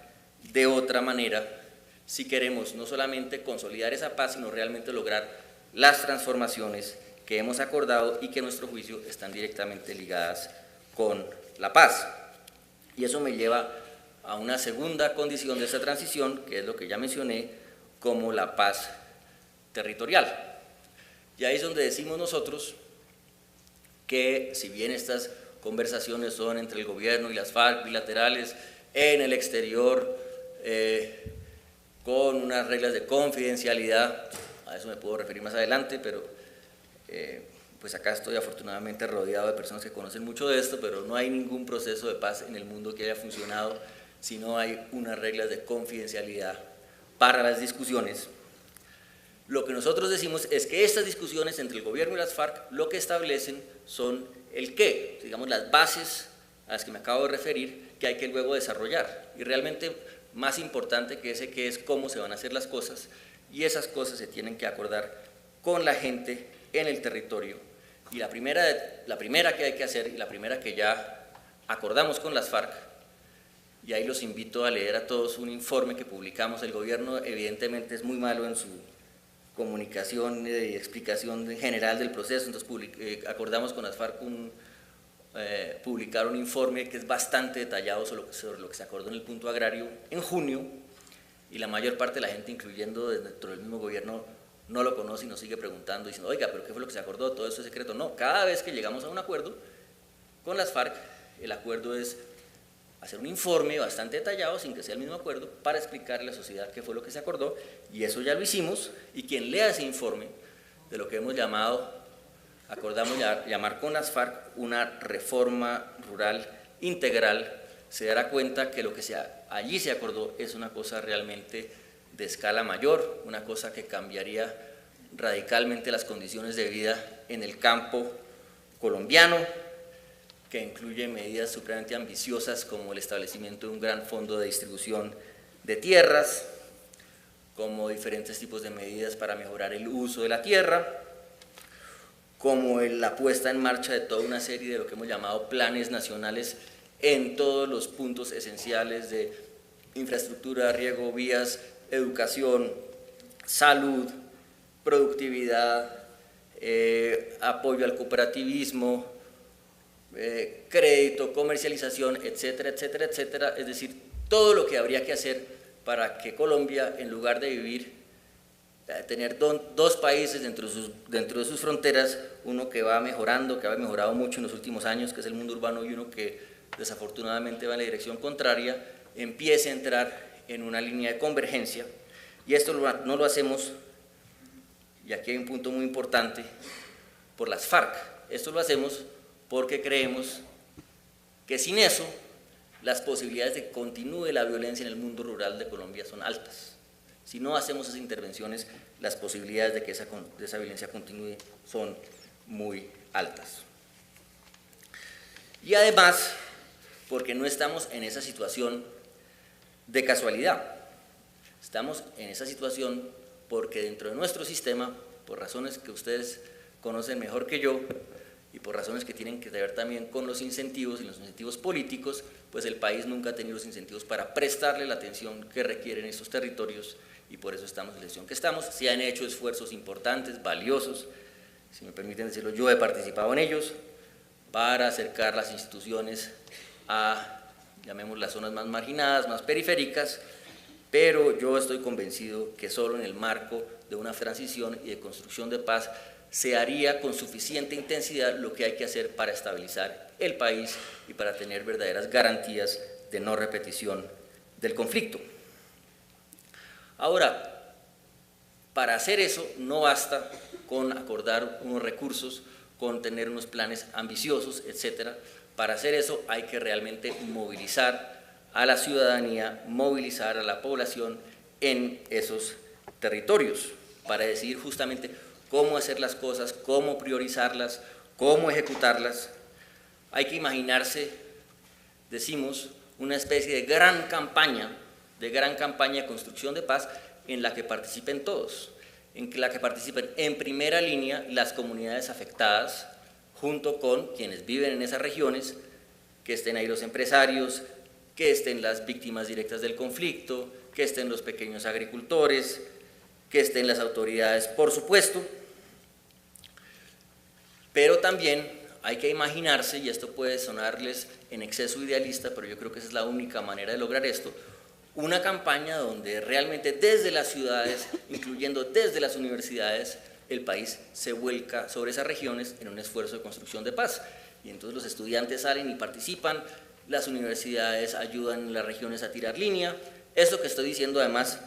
de otra manera si queremos no solamente consolidar esa paz, sino realmente lograr las transformaciones que hemos acordado y que a nuestro juicio están directamente ligadas con la paz. Y eso me lleva a una segunda condición de esta transición, que es lo que ya mencioné, como la paz territorial. Y ahí es donde decimos nosotros que si bien estas conversaciones son entre el gobierno y las FARC bilaterales en el exterior, con unas reglas de confidencialidad, a eso me puedo referir más adelante, pero pues acá estoy afortunadamente rodeado de personas que conocen mucho de esto, pero no hay ningún proceso de paz en el mundo que haya funcionado si no hay unas reglas de confidencialidad para las discusiones. Lo que nosotros decimos es que estas discusiones entre el gobierno y las FARC lo que establecen son el qué, digamos las bases a las que me acabo de referir, que hay que luego desarrollar. Y realmente más importante que ese qué es cómo se van a hacer las cosas, y esas cosas se tienen que acordar con la gente en el territorio. Y la primera que hay que hacer, y la primera que ya acordamos con las FARC, y ahí los invito a leer a todos un informe que publicamos. El gobierno evidentemente es muy malo en su comunicación y explicación general del proceso, entonces acordamos con las FARC publicar un informe que es bastante detallado sobre lo que se acordó en el punto agrario en junio, y la mayor parte de la gente, incluyendo dentro del mismo gobierno, no lo conoce y nos sigue preguntando, diciendo, oiga, ¿pero qué fue lo que se acordó? Todo eso es secreto. No, cada vez que llegamos a un acuerdo con las FARC, el acuerdo es hacer un informe bastante detallado, sin que sea el mismo acuerdo, para explicarle a la sociedad qué fue lo que se acordó, y eso ya lo hicimos, y quien lea ese informe de lo que hemos acordamos llamar con las FARC una reforma rural integral, se dará cuenta que lo que allí se acordó es una cosa realmente de escala mayor, una cosa que cambiaría radicalmente las condiciones de vida en el campo colombiano, que incluye medidas supremamente ambiciosas como el establecimiento de un gran fondo de distribución de tierras, como diferentes tipos de medidas para mejorar el uso de la tierra, como la puesta en marcha de toda una serie de lo que hemos llamado planes nacionales en todos los puntos esenciales de infraestructura, riego, vías, educación, salud, productividad, apoyo al cooperativismo, crédito, comercialización, etcétera, etcétera, etcétera. Es decir, todo lo que habría que hacer para que Colombia, en lugar de tener dos países dentro de sus fronteras, uno que va mejorando, que ha mejorado mucho en los últimos años, que es el mundo urbano, y uno que desafortunadamente va en la dirección contraria, empiece a entrar en una línea de convergencia. Y esto no lo hacemos, y aquí hay un punto muy importante, por las FARC. Esto lo hacemos porque creemos que sin eso las posibilidades de que continúe la violencia en el mundo rural de Colombia son altas. Si no hacemos esas intervenciones, las posibilidades de que esa violencia continúe son muy altas. Y además, porque no estamos en esa situación de casualidad, estamos en esa situación porque dentro de nuestro sistema, por razones que ustedes conocen mejor que yo, y por razones que tienen que ver también con los incentivos y los incentivos políticos, pues el país nunca ha tenido los incentivos para prestarle la atención que requieren estos territorios y por eso estamos en la situación que estamos. Se han hecho esfuerzos importantes, valiosos, si me permiten decirlo, yo he participado en ellos, para acercar las instituciones a, llamemos las zonas más marginadas, más periféricas, pero yo estoy convencido que solo en el marco de una transición y de construcción de paz se haría con suficiente intensidad lo que hay que hacer para estabilizar el país y para tener verdaderas garantías de no repetición del conflicto. Ahora, para hacer eso no basta con acordar unos recursos, con tener unos planes ambiciosos, etcétera. Para hacer eso hay que realmente movilizar a la ciudadanía, movilizar a la población en esos territorios para decidir justamente cómo hacer las cosas, cómo priorizarlas, cómo ejecutarlas. Hay que imaginarse, decimos, una especie de gran campaña de construcción de paz en la que participen todos, en la que participen en primera línea las comunidades afectadas, junto con quienes viven en esas regiones, que estén ahí los empresarios, que estén las víctimas directas del conflicto, que estén los pequeños agricultores, que estén las autoridades, por supuesto, pero también hay que imaginarse, y esto puede sonarles en exceso idealista, pero yo creo que esa es la única manera de lograr esto, una campaña donde realmente desde las ciudades, incluyendo desde las universidades, el país se vuelca sobre esas regiones en un esfuerzo de construcción de paz. Y entonces los estudiantes salen y participan, las universidades ayudan a las regiones a tirar línea. Esto que estoy diciendo además